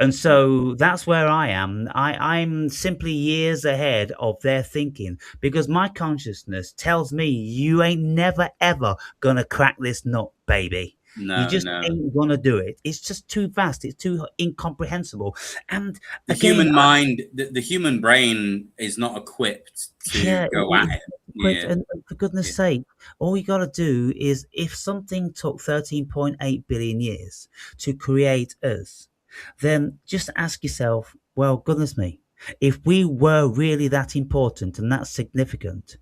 And No. so that's where I am. I'm simply years ahead of their thinking, because my consciousness tells me you ain't never ever gonna crack this nut, baby. You No. just No. ain't gonna do it. It's just too vast. It's too incomprehensible. And The again, human mind, the human brain is not equipped to yeah, go at it. quick, Yeah. and for goodness Yeah. sake, all you got to do is, if something took 13.8 billion years to create us, then just ask yourself, well, goodness me, if we were really that important and that significant,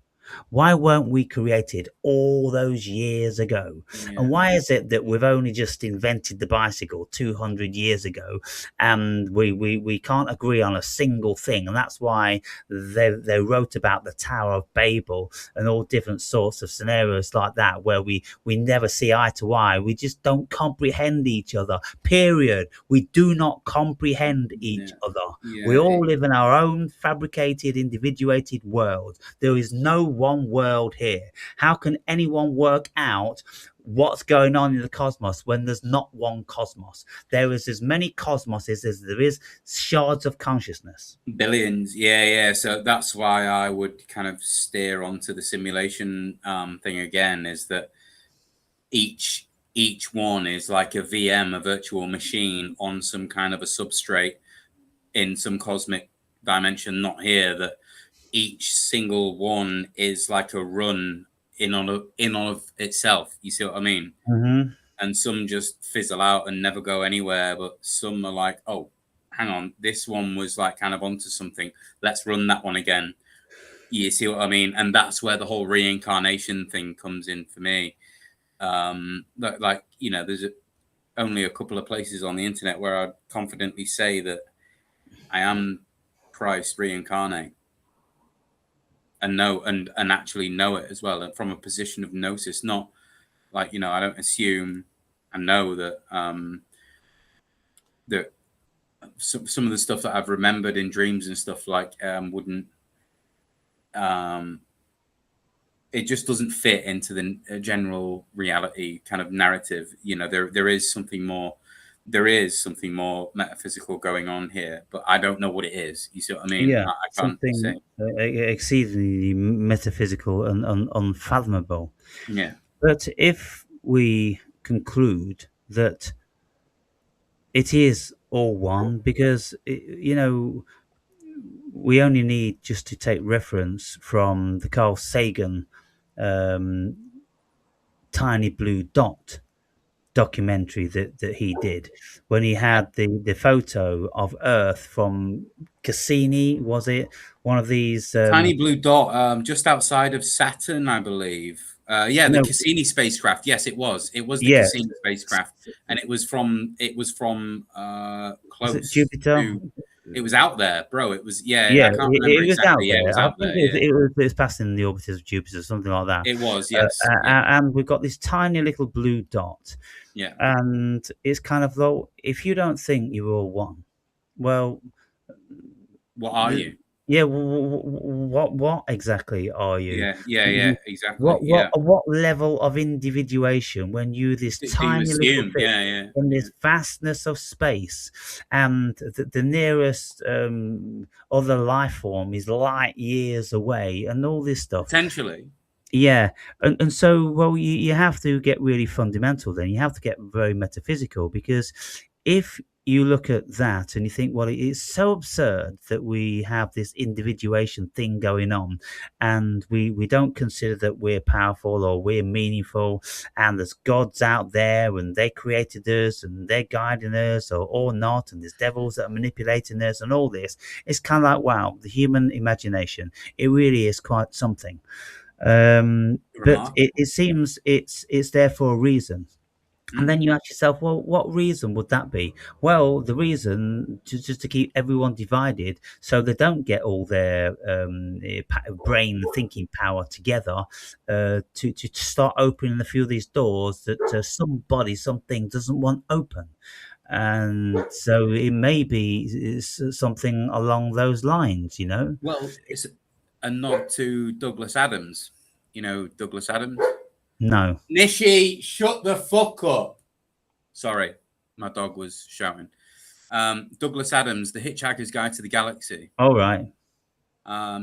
Why weren't we created all those years ago? And Yeah. why is it that we've only just invented the bicycle 200 years ago, and we can't agree on a single thing? And that's why they wrote about the Tower of Babel and all different sorts of scenarios like that, where we never see eye to eye. We just don't comprehend each other, period. We do not comprehend each Yeah. other. We Yeah. all live in our own fabricated, individuated world. There is no one world here. How can anyone work out what's going on in the cosmos when there's not one cosmos? There is as many cosmoses as there is shards of consciousness. Billions. Yeah. Yeah. So that's why I would kind of steer onto the simulation thing again, is that each one is like a VM, a virtual machine on some kind of a substrate in some cosmic dimension, not here, that each single one is like a run in on of itself. You see what I mean? Mm-hmm. And some just fizzle out and never go anywhere, but some are like, oh, hang on, this one was like kind of onto something. Let's run that one again. You see what I mean? And that's where the whole reincarnation thing comes in for me. Like, you know, only a couple of places on the internet where I'd confidently say that I am Christ reincarnate, and know and actually know it as well, and from a position of gnosis, not like, you know, I don't assume. I know that that some of the stuff that I've remembered in dreams and stuff like wouldn't it just doesn't fit into the general reality kind of narrative. You know, there is something more. There is something more metaphysical going on here, but I don't know what it is. You see what I mean? Yeah, I can't something say. exceedingly metaphysical and unfathomable. Yeah. But if we conclude that it is all one, because you know, we only need just to take reference from the Carl Sagan um, Tiny Blue Dot documentary that he did, when he had the photo of Earth from Cassini, was it one of these Tiny blue dot, just outside of Saturn, I believe. Yeah, the no, Cassini spacecraft. Yes, it was. It was the yeah, Cassini spacecraft, and it was from was it close Jupiter? to. It was out there, bro. It was. Yeah, Yeah, I can't remember it was out exactly. Yeah, it there. was I out think there. Yeah, it was passing the orbit of Jupiter, something like that. it was. Yes. Yeah. And we've got this tiny little blue dot, Yeah. and it's kind of though, if you don't think you're all one, well, What are the, you? yeah, what exactly are you? Yeah. Yeah. Yeah. Exactly. What Yeah. what level of individuation when you this Do you tiny little assume? bit Yeah. Yeah. in Yeah. this vastness of space, and the nearest other life form is light years away, and all this stuff. Potentially. Yeah, and so, well, you have to get really fundamental then. You have to get very metaphysical, because if you look at that and you think, well, it's so absurd that we have this individuation thing going on, and we don't consider that we're powerful or we're meaningful, and there's gods out there and they created us and they're guiding us, or not, and there's devils that are manipulating us and all this. It's kind of like, wow, the human imagination, it really is quite something. But Remarkable. it seems it's there for a reason. And Mm. then you ask yourself, well, what reason would that be? Well, the reason just to keep everyone divided, so they don't get all their brain thinking power together, to start opening a few of these doors that somebody, something doesn't want open. And so it may be something along those lines, you know? Well, it's a nod to Douglas Adams. You know Douglas Adams? No. Nishi, shut the fuck up. Sorry, my dog was shouting. Douglas Adams, The Hitchhiker's Guide to the Galaxy. All right.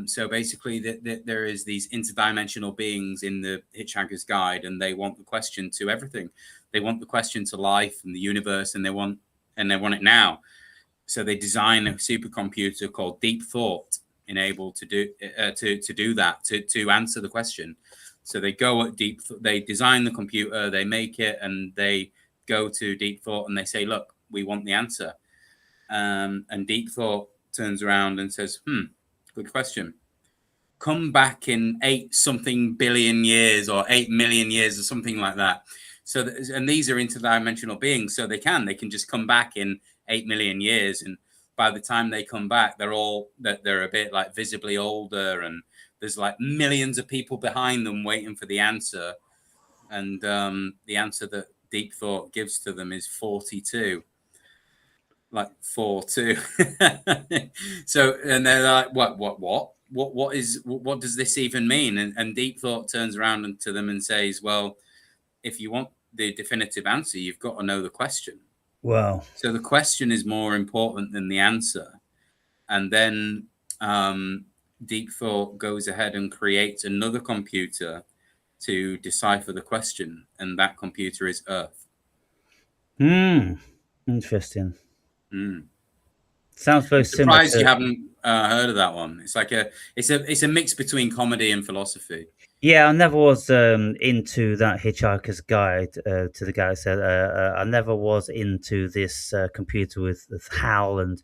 So basically, there is these interdimensional beings in the Hitchhiker's Guide, and they want the question to everything. They want the question to life and the universe, and they want it now. So they design a supercomputer called Deep Thought, enabled to do that, to answer the question. So they go at they design the computer, they make it, and they go to Deep Thought and they say, "Look, we want the answer." And Deep Thought turns around and says, "Good question. come back in 8 something billion years or 8 million years or something like that. So, and these are interdimensional beings, so they can just come back in 8 million years, and by the time they come back, they're a bit like visibly older, and there's like millions of people behind them waiting for the answer, and the answer that deep thought gives to them is 42, like 4-2. So, and they're like, what does this even mean? And deep thought turns around to them and says, well, if you want the definitive answer, you've got to know the question. Well, So the question is more important than the answer. And then deep thought goes ahead and creates another computer to decipher the question, and that computer is Earth. interesting. Mm. Sounds very I'm similar surprised you to. haven't heard of that one. It's like it's a mix between comedy and philosophy. Yeah, I never was into that Hitchhiker's Guide to the Galaxy. I never was into this computer with HAL and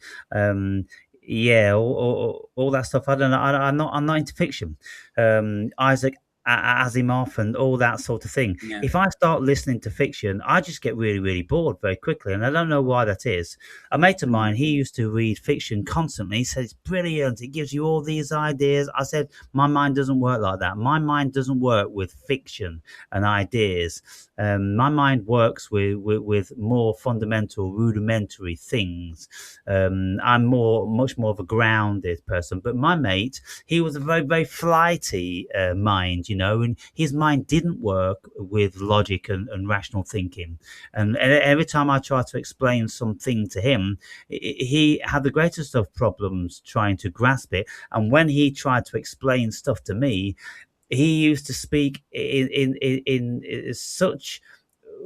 yeah, all that stuff. I don't know. I'm not into fiction. Isaac Asimov and all that sort of thing. Yeah. If I start listening to fiction, I just get really, really bored very quickly, and I don't know why that is. A mate of mine, he used to read fiction constantly. He said it's brilliant. It gives you all these ideas. I said my mind doesn't work like that. My mind doesn't work with fiction and ideas. My mind works with more fundamental, rudimentary things. I'm much more of a grounded person. But my mate, he was a very, very flighty mind, and his mind didn't work with logic and rational thinking. And every time I tried to explain something to him, he had the greatest of problems trying to grasp it. And when he tried to explain stuff to me, he used to speak in such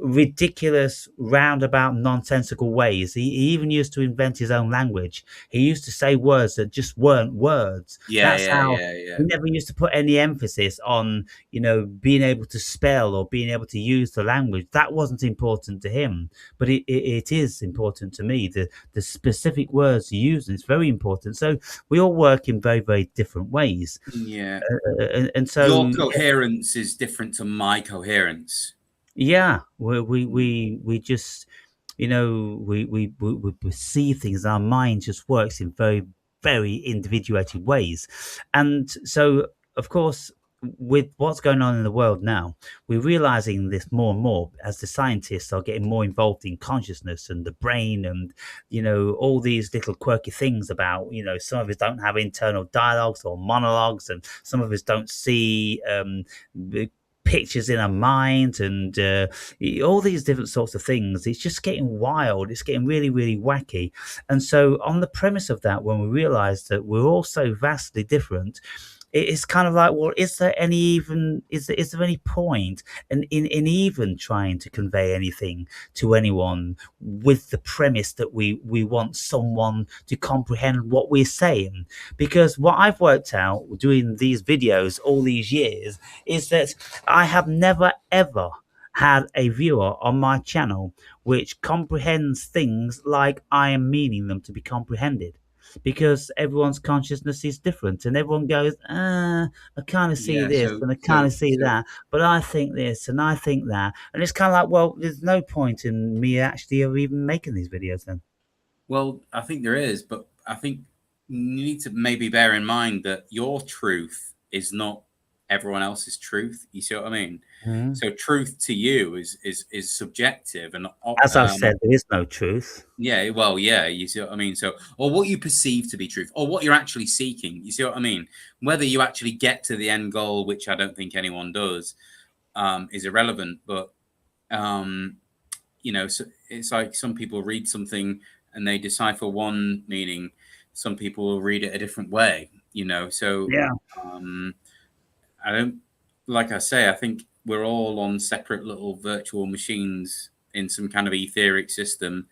ridiculous, roundabout, nonsensical ways. He even used to invent his own language. He used to say words that just weren't words. Yeah, That's yeah, how yeah, yeah. he never used to put any emphasis on, being able to spell or being able to use the language. That wasn't important to him, but it is important to me. The specific words you use, and it's very important. So we all work in very, very different ways. Yeah. And Your so coherence is different to my coherence. yeah, we just, we perceive things. Our mind just works in very, very individuated ways, and so of course, with what's going on in the world now, we're realizing this more and more as the scientists are getting more involved in consciousness and the brain, and all these little quirky things about some of us don't have internal dialogues or monologues, and some of us don't see pictures in our mind, and all these different sorts of things. It's just getting wild. It's getting really, really wacky. And so on the premise of that, when we realize that we're all so vastly different, it's kind of like, well, is there any point in even trying to convey anything to anyone with the premise that we want someone to comprehend what we're saying? Because what I've worked out doing these videos all these years is that I have never ever had a viewer on my channel which comprehends things like I am meaning them to be comprehended, because everyone's consciousness is different, and everyone goes, I kind of see Yeah. this So, and I kind so, of see so. that, but I think this and I think that. And it's kind of like, well, there's no point in me actually of even making these videos then. Well, I think there is, but I think you need to maybe bear in mind that your truth is not everyone else's truth. You see what I mean? Mhm. So, truth to you is subjective, and As I've said, there is no truth. yeah, well, yeah, you see what I mean? So, or what you perceive to be truth, or what you're actually seeking. You see what I mean? Whether you actually get to the end goal, which I don't think anyone does, is irrelevant. But um, so it's like some people read something and they decipher one meaning. Some people will read it a different way. So Yeah. um, I don't, like I say, I think we're all on separate little virtual machines in some kind of etheric system,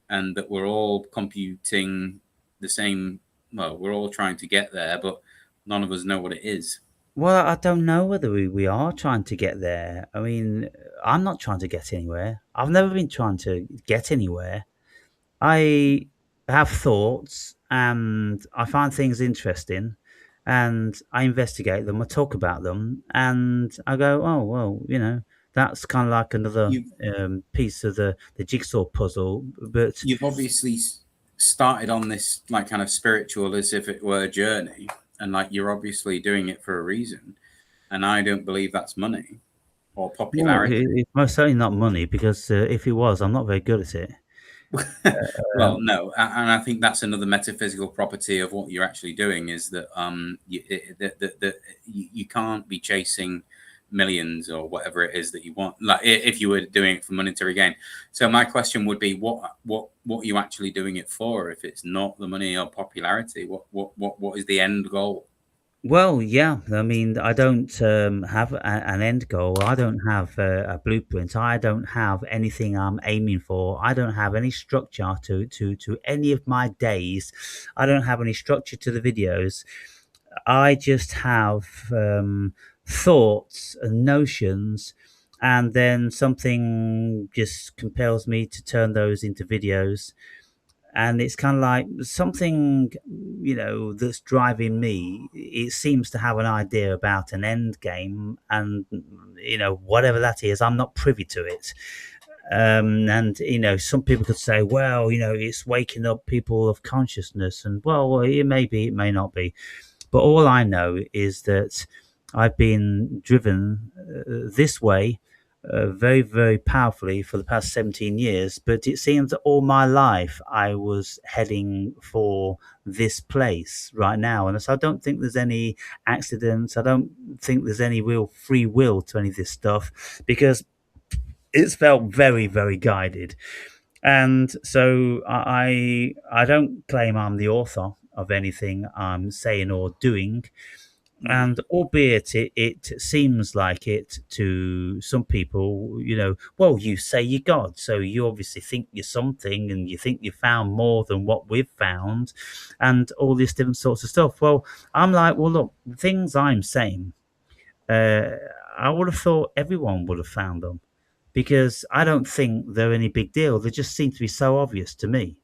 and that we're all computing the same. Well, we're all trying to get there, but none of us know what it is. Well, I don't know whether we are trying to get there. I mean, I'm not trying to get anywhere. I've never been trying to get anywhere. I have thoughts and I find things interesting, and I investigate them, I talk about them, and I go, oh well, that's kind of like another You've piece of the jigsaw puzzle. But you've obviously started on this like kind of spiritual as if it were a journey, and like you're obviously doing it for a reason. And I don't believe that's money or well, popularity. it's most certainly not money, because if it was, I'm not very good at it. Well, Um, no, and I think that's another metaphysical property of what you're actually doing is that you can't be chasing millions or whatever it is that you want. Like if you were doing it for monetary gain. So my question would be, what are you actually doing it for? If it's not the money or popularity, what is the end goal? Well, yeah. I mean, I don't have an end goal. I don't have a blueprint. I don't have anything I'm aiming for. I don't have any structure to any of my days. I don't have any structure to the videos. I just have thoughts and notions, and then something just compels me to turn those into videos. And it's kind of like something, that's driving me. It seems to have an idea about an end game, and whatever that is, I'm not privy to it. And some people could say, well, it's waking up people of consciousness, and well, it may be, it may not be. But all I know is that I've been driven this way very, very powerfully for the past 17 years. But it seems that all my life I was heading for this place right now. And so I don't think there's any accidents. I don't think there's any real free will to any of this stuff, because it's felt very, very guided. And so I don't claim I'm the author of anything I'm saying or doing. Mm. And albeit it seems like it to some people, well, you say you're God, so you obviously think you're something, and you think you found more than what we've found, and all these different sorts of stuff. Well, I'm like, well, look, the things I'm saying, uh, I would have thought everyone would have found them, because I don't think they're any big deal. They just seem to be so obvious to me.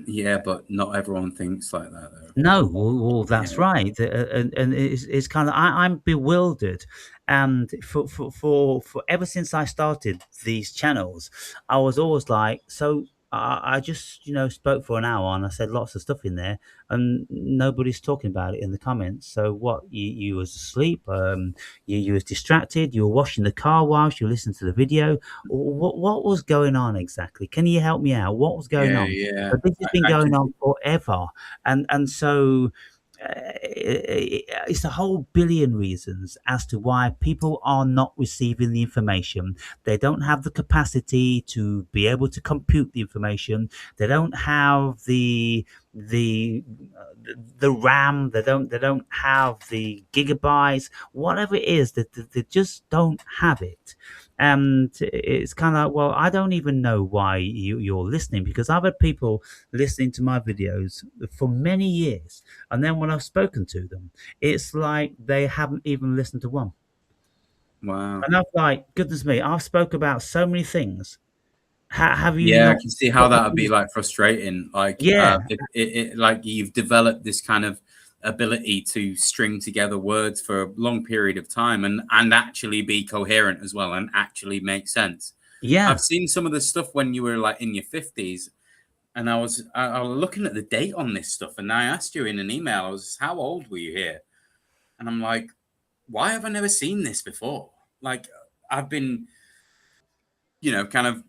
Yeah, but not everyone thinks like that, though. No, well, that's Yeah, right, and it's kind of, I'm bewildered, and for ever since I started these channels, I was always like, so I just spoke for an hour, and I said lots of stuff in there, and nobody's talking about it in the comments. So what? You was asleep? You was distracted? You were washing the car whilst you listened to the video? What was going on exactly? Can you help me out? What was going yeah, on? yeah. But this has been I going can. on forever, and so it's a whole billion reasons as to why people are not receiving the information. They don't have the capacity to be able to compute the information. They don't have the the RAM. They don't have the gigabytes. Whatever it is, that they just don't have it. And it's kind of like, well, I don't even know why you're listening, because I've had people listening to my videos for many years, and then when I've spoken to them, it's like they haven't even listened to one. Wow. And I'm like, goodness me, I've spoke about so many things. Have you Yeah, I not can see how got the that would be like frustrating. Like, Yeah, like you've developed this kind of ability to string together words for a long period of time and actually be coherent as well and actually make sense. yeah, I've seen some of the stuff when you were like in your 50s, and I was looking at the date on this stuff, and I asked you in an email, I was, how old were you here? And I'm like, why have I never seen this before? Like, I've been, kind of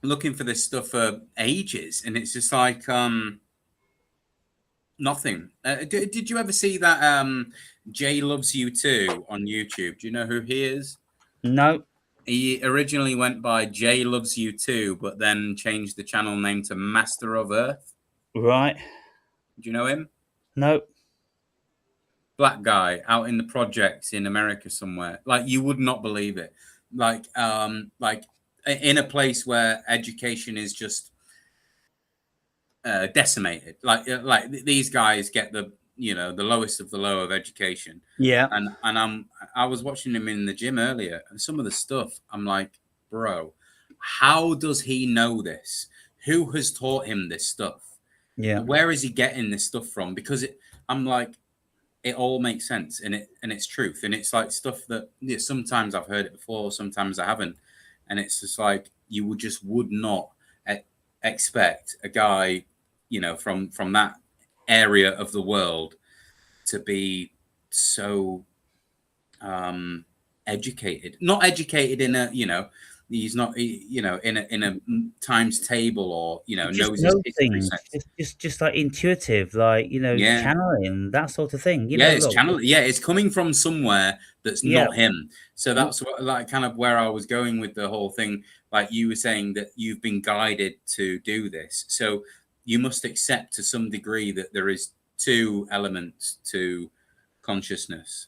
looking for this stuff for ages, and it's just like nothing. Did you ever see that Jay Loves You Too on YouTube? Do you know who he is? no, He originally went by Jay Loves You Too, but then changed the channel name to Master of Earth. right, Do you know him? no, Black guy out in the projects in America somewhere. Like, you would not believe it. Like in a place where education is just decimated. Like these guys get the lowest of the low of education, yeah, and I was watching him in the gym earlier, and some of the stuff I'm like, bro, how does he know this? Who has taught him this stuff? yeah, Where is he getting this stuff from? Because I'm like, it all makes sense, and it's truth, and it's like stuff that, yeah, sometimes I've heard it before, sometimes I haven't, and it's just like would not e- expect a guy, from that area of the world to be so educated. Not educated in a, he's not, in a times table, or He just knows his knows history things, sense. just like intuitive, like, Yeah. channeling, that sort of thing. Yeah, it's Look, channel. Yeah, it's coming from somewhere that's yeah, not him. So w- that's what, like, kind of where I was going with the whole thing. Like you were saying that you've been guided to do this, so you must accept to some degree that there is two elements to consciousness.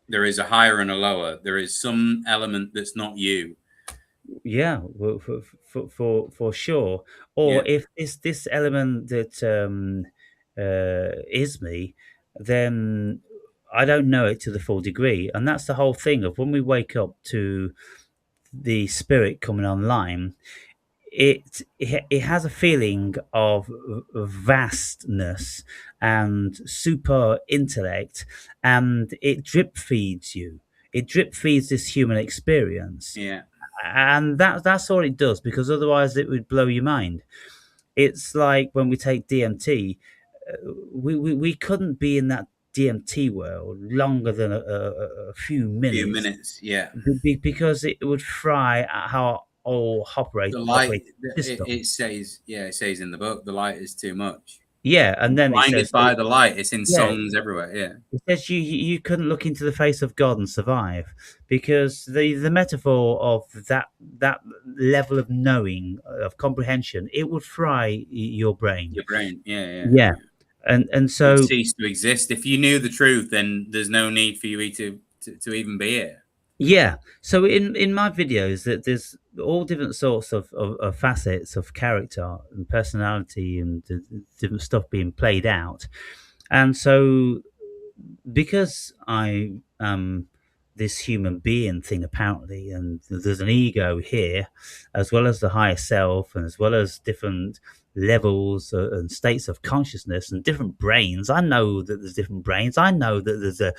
There is a higher and a lower. There is some element that's not you. yeah, for sure. Or Yeah, if this element that is me, then I don't know it to the full degree, and that's the whole thing of when we wake up to the spirit coming online. It has a feeling of vastness and super intellect, and it drip feeds you. It drip feeds this human experience, yeah. and that's all it does. Because otherwise, it would blow your mind. It's like when we take DMT, we couldn't be in that DMT world longer than a few Few minutes, minutes. Yeah. because it would fry how all The light. operate system. It says. Yeah, it says in the book, the light is too much. Yeah, and then it Blinded says, by the light. It's in yeah, songs everywhere. Yeah. it says you couldn't look into the face of God and survive, because the metaphor of that level of knowing, of comprehension, it would fry your brain. Your brain. Yeah, yeah, Yeah, yeah. and Would so cease to exist. If you knew the truth, then there's no need for you to even be here. yeah, so in my videos, that there's all different sorts of facets of character and personality, and different stuff being played out. And so, because I am this human being thing apparently, and there's an ego here, as well as the higher self, and as well as different levels and states of consciousness and different brains. I know that there's different brains. I know that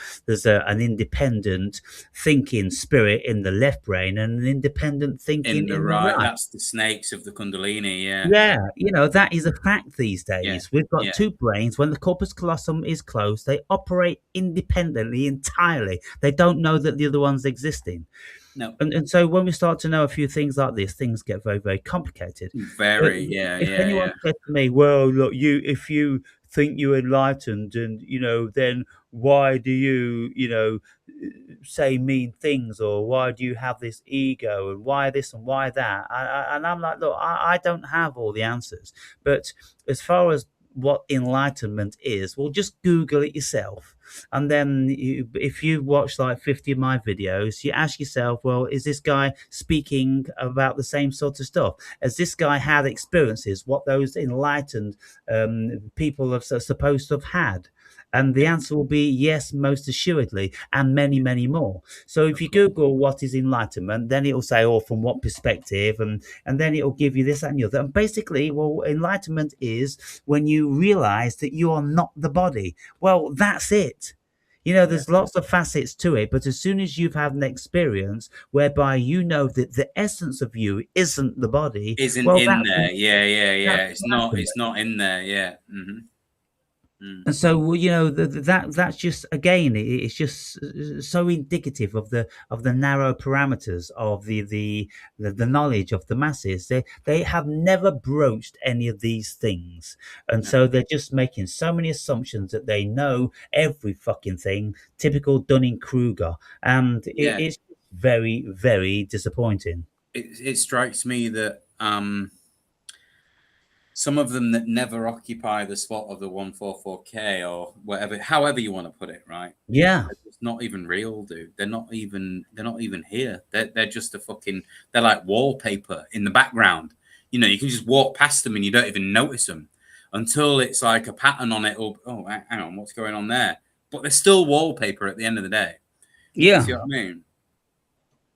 an independent thinking spirit in the left brain and an independent In thinking the in the right, right. that's the snakes of the Kundalini. Yeah, Yeah, yeah, that is a fact these yeah, days. We've got yeah. two brains. When the corpus callosum is closed, they operate independently entirely. They don't know that the other one's existing. No, And so when we start to know a few things like this, things get very, very complicated. But very. Yeah, if yeah, anyone yeah. said to me, "Well, look, if you think you're enlightened, and then why do you, say mean things, or why do you have this ego, and why this and why that?" And I'm like, look, I don't have all the answers, but as far as what enlightenment is, well, just Google it yourself. And then if you watch like 50 of my videos, you ask yourself, well, is this guy speaking about the same sort of stuff? Has this guy had experiences what those enlightened people are supposed to have had? And the answer will be yes, most assuredly, and many, many more. So if Of you course. Google what is enlightenment, then it'll say, oh, from what perspective, and then it'll give you this and the other. And basically, well, enlightenment is when you realize that you are not the body. Well, that's it. Yeah. There's lots of facets to it, but as soon as you've had an experience whereby you know that the essence of you isn't the body, Isn't well, in there. Yeah, yeah, that's yeah. It's not. enlightenment. It's not in there. Yeah. Mm. And so, well, that's just again, it's just so indicative of the narrow parameters of the knowledge of the masses. They have never broached any of these things, and No. so they're just making so many assumptions that they know every fucking thing. Typical Dunning Kruger, and Yeah. it's very, very disappointing. It strikes me that some of them that never occupy the spot of the 144K or whatever, however you want to put it, right? Yeah, It's not even real, dude. They're not even here. They're just a fucking, they're like wallpaper in the background. You can just walk past them and you don't even notice them until it's like a pattern on it, or, oh, hang on, what's going on there? But they're still wallpaper at the end of the day. You yeah. see what I mean?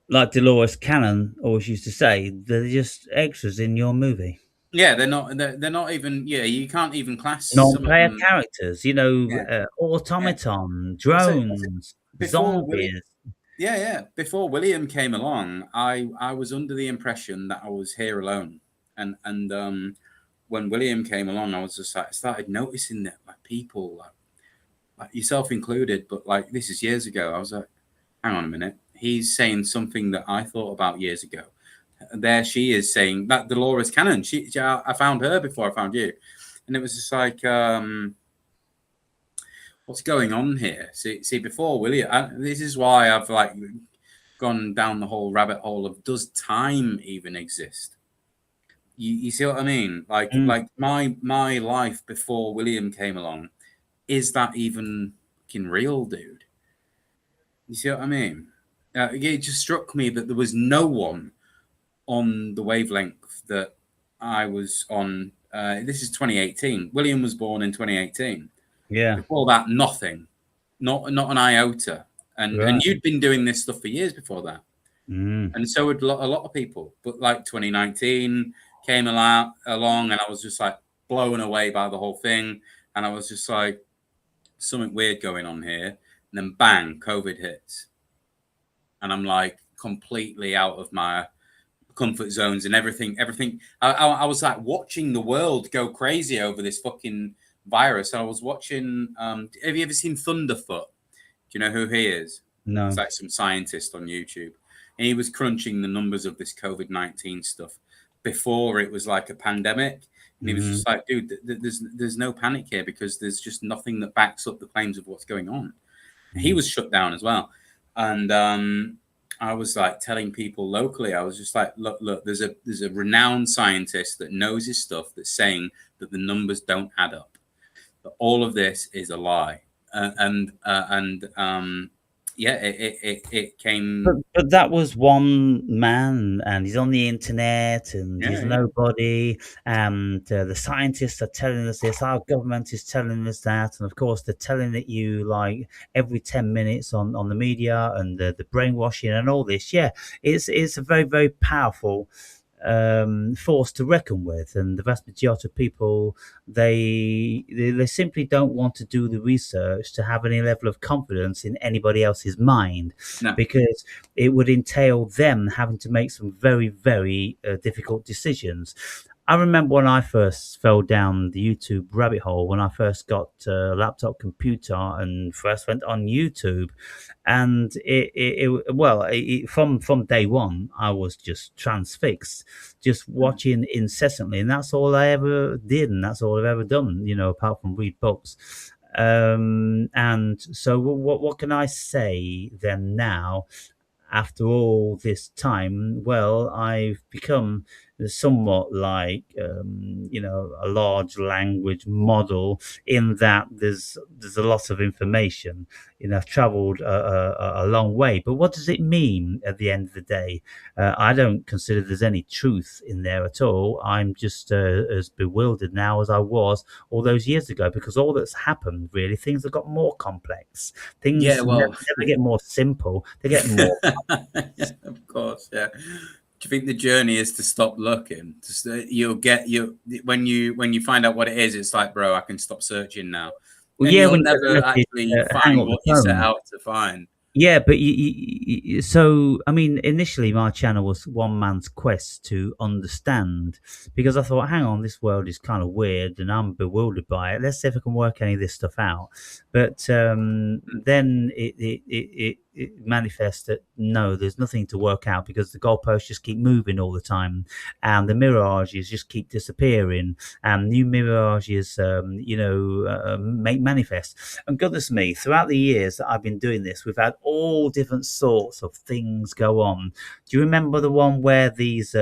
Like Dolores Cannon always used to say, they're just extras in your movie. Yeah, they're not even. Yeah, you can't even class some of Non-player them. characters, Yeah, yeah. automaton, I say drones, before William. zombies. Yeah, yeah. Before William came along, I was under the impression that I was here alone, and when William came along, I was just like, I started noticing that like people, like yourself included, but like this is years ago. I was like, hang on a minute, he's saying something that I thought about years ago. There she is saying that Dolores Cannon. I found her before I found you, and it was just like, what's going on here? See, before William, this is why I've like gone down the whole rabbit hole of does time even exist? You see what I mean? Mm, Like my life before William came along, is that even fucking real, dude? You see what I mean? It just struck me that there was no one on the wavelength that I was on. This is 2018. William was born in 2018. yeah, Before that, nothing, not an iota. And right. you'd been doing this stuff for years before that, Mm, and so would a lot of people. But like 2019 came along, and I was just like blown away by the whole thing, and I was just like, something weird going on here. And then bang, COVID hits, and I'm like completely out of my comfort zones and everything. I was like watching the world go crazy over this fucking virus. I was watching. Have you ever seen Thunderfoot? Do you know who he is? He's no. like some scientist on YouTube, and he was crunching the numbers of this COVID-19 stuff before it was like a pandemic. And he was Hmm. just like, dude, there's no panic here because there's just nothing that backs up the claims of what's going on. He Mm. was shut down as well, and I was like telling people locally, I was just like, look, there's a renowned scientist that knows his stuff that's saying that the numbers don't add up, that all of this is a lie, and yeah, it came. But that was one man, and he's on the internet, and Yeah, he's yeah. nobody. And the scientists are telling us this. Our government is telling us that, and of course, they're telling it you like every 10 minutes on the media and the brainwashing and all this. Yeah, it's a very very powerful force to reckon with, and the vast majority of people they simply don't want to do the research to have any level of confidence in anybody else's mind, No. because it would entail them having to make some very very difficult decisions. I remember when I first fell down the YouTube rabbit hole, when I first got a laptop computer and first went on YouTube, and from day one, I was just transfixed, just watching incessantly, and that's all I ever did, and that's all I've ever done, apart from read books. And so, what can I say then now? After all this time, well, I've become somewhat like a large language model, in that there's a lot of information. I've traveled a long way, but what does it mean at the end of the day? I don't consider there's any truth in there at all. I'm just as bewildered now as I was all those years ago, because all that's happened, really, things have got more complex. Yeah, Things well, never get more simple, they get more. yeah, of course, yeah. Do you think the journey is to stop looking? Just you'll get you when you find out what it is. It's like, bro, I can stop searching now, Well, and yeah, you'll when you get the never message, actually hang find up the what you set phone. out to find. Yeah, but so I mean, initially my channel was one man's quest to understand, because I thought, hang on, this world is kind of weird and I'm bewildered by it. Let's see if I can work any of this stuff out. But then it manifests that no, there's nothing to work out, because the goalposts just keep moving all the time, and the mirages just keep disappearing, and new mirages, make manifest. And goodness me, throughout the years that I've been doing this, we've had all different sorts of things go on. Do you remember the one where these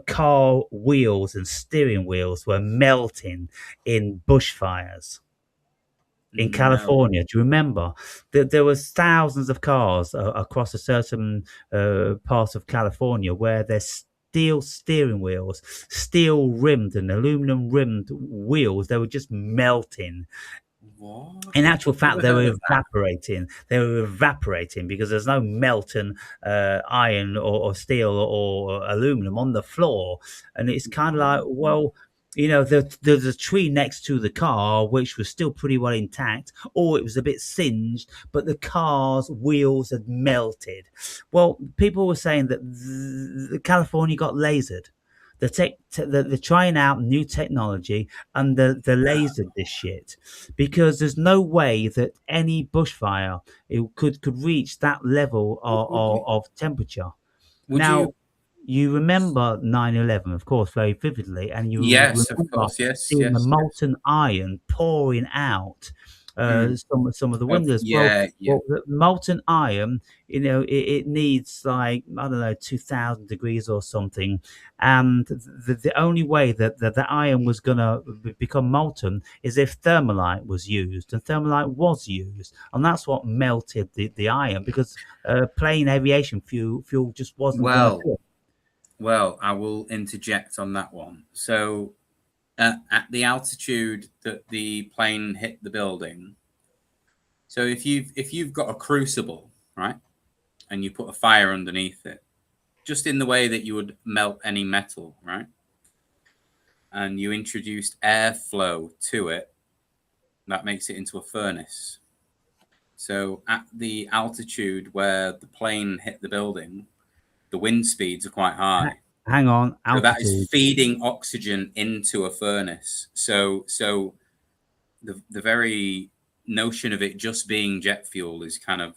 car wheels and steering wheels were melting in bushfires in No. California? Do you remember that there was thousands of cars across a certain part of California where there's steel steering wheels, steel rimmed and aluminum rimmed wheels, they were just melting What? In actual fact, Never they heard were of that. evaporating. They were evaporating because there's no melting iron or steel or aluminum on the floor, and it's kind of like, well, there's a tree next to the car which was still pretty well intact, or it was a bit singed, but the car's wheels had melted. Well, people were saying that California got lasered. They're trying out new technology, and the lasered this shit because there's no way that any bushfire could reach that level Would you? of temperature. Would Now, you? you remember 9/11, of course, very vividly, and you Yes, of remember course. Yes, seeing the yes, yes. molten iron pouring out Mm. some of the windows. Yeah, yeah. Well, the molten iron, it needs like, I don't know, 2,000 degrees or something, and the only way that the iron was gonna become molten is if thermalite was used, and thermalite was used, and that's what melted the iron because plain aviation fuel just wasn't gonna Well, do it. well, I will interject on that one. So, at the altitude that the plane hit the building, so if you've got a crucible, right, and you put a fire underneath it, just in the way that you would melt any metal, right, and you introduced airflow to it, that makes it into a furnace. So at the altitude where the plane hit the building, the wind speeds are quite Ha- high. Hang on, So that is altitude. feeding oxygen into a furnace. So the very notion of it just being jet fuel is kind of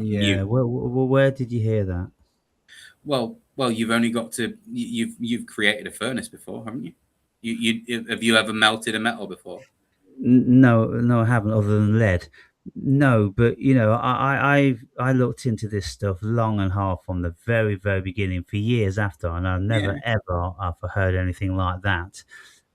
Yeah, mute. where did you hear that? Well, you've only got to you've created a furnace before, haven't you? You have you ever melted a metal before? No, no, I haven't, other than lead. No, but I looked into this stuff long and hard from the very, very beginning for years after, and I never Yeah, ever have heard anything like that.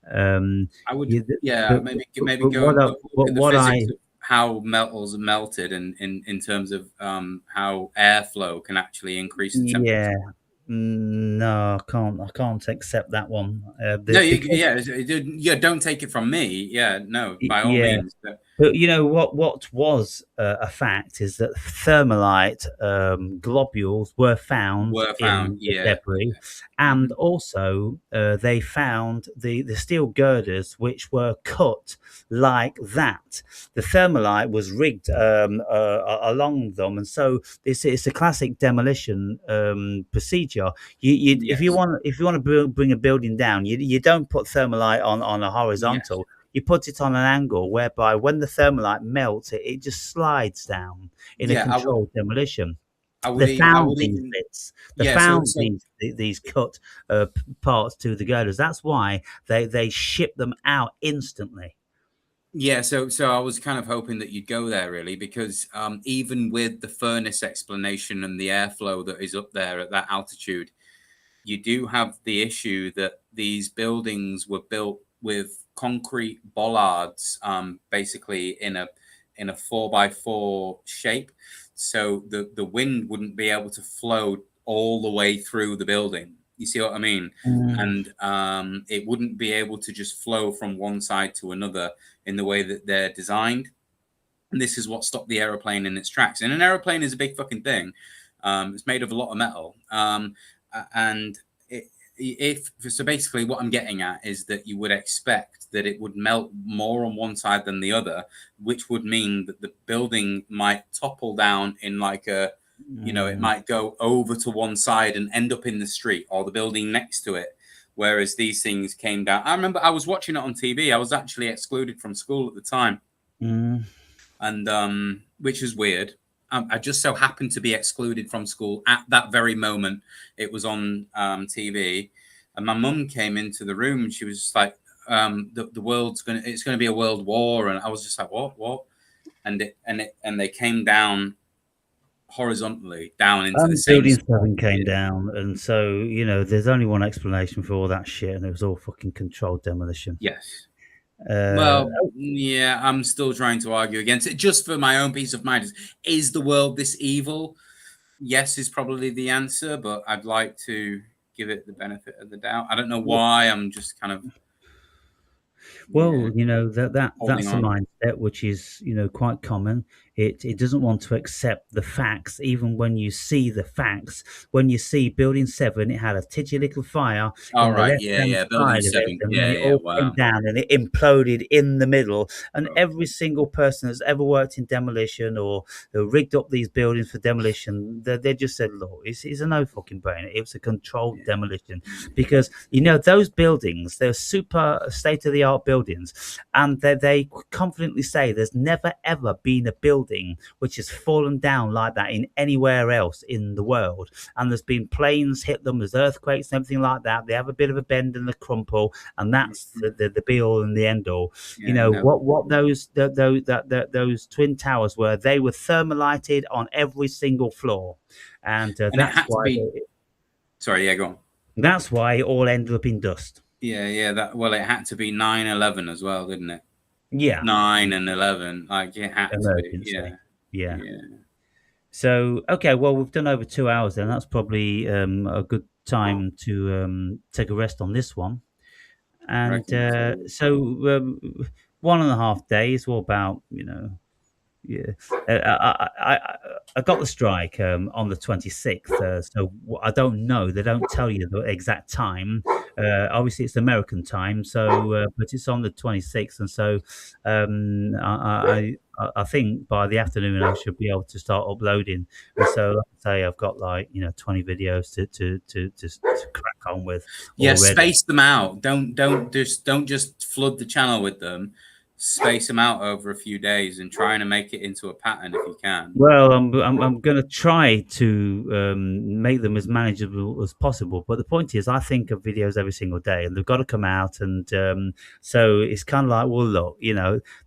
Um, I would. you, Yeah, maybe but go and look at the what I physics of how metals are melted, and in terms of how airflow can actually increase the yeah. temperature. No, I can't accept that one. No, Because yeah. Don't take it from me. Yeah, no, by all yeah. means. But But what was a fact is that thermalite globules were found were found. in the Yeah, debris, yeah. and also they found the steel girders which were cut like that. The thermalite was rigged along them, and so it's a classic demolition procedure. Yes, If you want to bring a building down, you don't put thermalite on a yes, horizontal. You put it on an angle whereby when the thermalite melts, it just slides down in a yeah. controlled demolition. I would. They I found would these even. bits. They Yeah. found these cut parts to the girders. That's why they ship them out instantly. Yeah, so I was kind of hoping that you'd go there really, because even with the furnace explanation and the airflow that is up there at that altitude, you do have the issue that these buildings were built with concrete bollards, basically in a 4x4 shape, so the wind wouldn't be able to flow all the way through the building. You see what I mean? Mm, And it wouldn't be able to just flow from one side to another in the way that they're designed. And this is what stopped the aeroplane in its tracks. And an aeroplane is a big fucking thing. It's made of a lot of metal. And it, if so, basically, what I'm getting at is that you would expect that it would melt more on one side than the other, which would mean that the building might topple down in like a, it mm, might go over to one side and end up in the street or the building next to it. Whereas these things came down. I remember I was watching it on TV. I was actually excluded from school at the time, mm. and which is weird. I just so happened to be excluded from school at that very moment. It was on TV, and my mum came into the room and she was just like, "The world's it's gonna be a world war," and I was just like, "What?" And they came down horizontally down into the same Building spot. 7 came down, and so there's only one explanation for all that shit, and it was all fucking controlled demolition. Yes. Uh, Well, yeah, I'm still trying to argue against it just for my own peace of mind. Is the world this evil? Yes, is probably the answer, but I'd like to give it the benefit of the doubt. I don't know why. I'm just kind of. Well, Yeah, holding that's a on. mindset which is, quite common. It doesn't want to accept the facts, even when you see the facts. When you see Building 7, it had a titchy little fire All in the right. Yeah, left-hand yeah. Building side of it, seven. and then Yeah, it yeah. all came Wow. down and it imploded in the middle. And Bro. every single person that's ever worked in demolition or who rigged up these buildings for demolition, they just said, "Look, it's a no fucking brainer. It was a controlled Yeah. demolition." Mm. Because those buildings, they're super state of the art buildings, and they confidently say there's never ever been a building which has fallen down like that in anywhere else in the world. And there's been planes hit them, there's earthquakes and everything like that. They have a bit of a bend and a crumple, and that's Mhm. the be all and the end all. Yeah. No. What those twin towers were, they were thermalighted on every single floor, and And it had to be. Sorry. Yeah. Go on. that's why it all ended up in dust. Yeah. Yeah. That. Well, it had to be 9/11 as well, didn't it? Yeah, 9 and 11. Like it had to be. emergency. Yeah. Yeah. Yeah. So, okay, well, we've done over 2 hours then. That's probably a good time to take a rest on this one. I And reckon. so, 1.5 days, all about, yeah, I got the strike on the 26th, so I don't know. They don't tell you the exact time. Obviously, it's American time, so but it's on the 26th, and so I think by the afternoon I should be able to start uploading. And so, like I say, I've got like 20 videos to crack on with Yeah, already. space them out. Don't just flood the channel with them. Space them out over a few days and trying to make it into a pattern if you can. Well, I'm going to try to make them as manageable as possible. But the point is, I think of videos every single day, and they've got to come out. And so it's kind of like, well, look,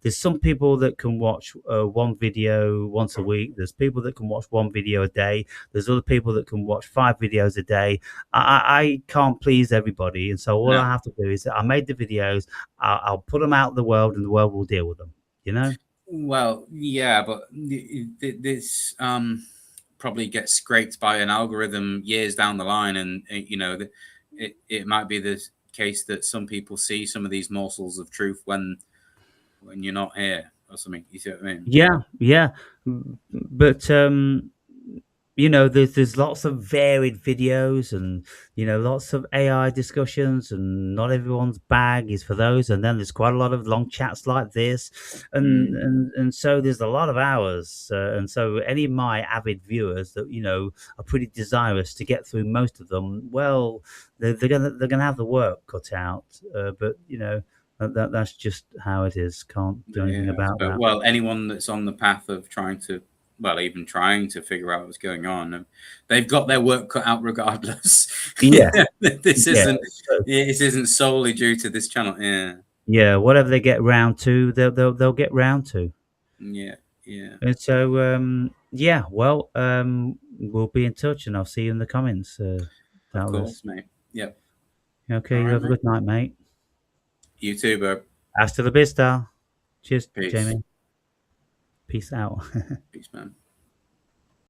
there's some people that can watch one video once a week. There's people that can watch one video a day. There's other people that can watch 5 videos a day. I can't please everybody, and so all I No. have to do is I made the videos. I'll put them out in the world, and the world will deal with them. You know. Well, yeah, but this probably gets scraped by an algorithm years down the line, and it might be the case that some people see some of these morsels of truth when you're not here or something. You see what I mean? Yeah, yeah. But there's lots of varied videos and lots of AI discussions, and not everyone's bag is for those. And then there's quite a lot of long chats like this, and Mm. and so there's a lot of hours. And so any of my avid viewers that are pretty desirous to get through most of them, well, they're gonna have the work cut out. But that's just how it is. Can't do anything Yeah, about but that. well, anyone that's on the path of trying to, well, even trying to figure out what's going on, they've got their work cut out regardless. Yeah, this yeah. isn't So, this isn't solely due to this channel. Yeah, yeah, whatever they get round to, they'll get round to. yeah, yeah. And so, yeah, well, we'll be in touch, and I'll see you in the comments, Of doubtless. course, mate. Yep. Okay, All you right, have a mate. good night, mate. You too, bro. Hasta la vista. Cheers, Peace. Jamie. Peace out. Peace, man.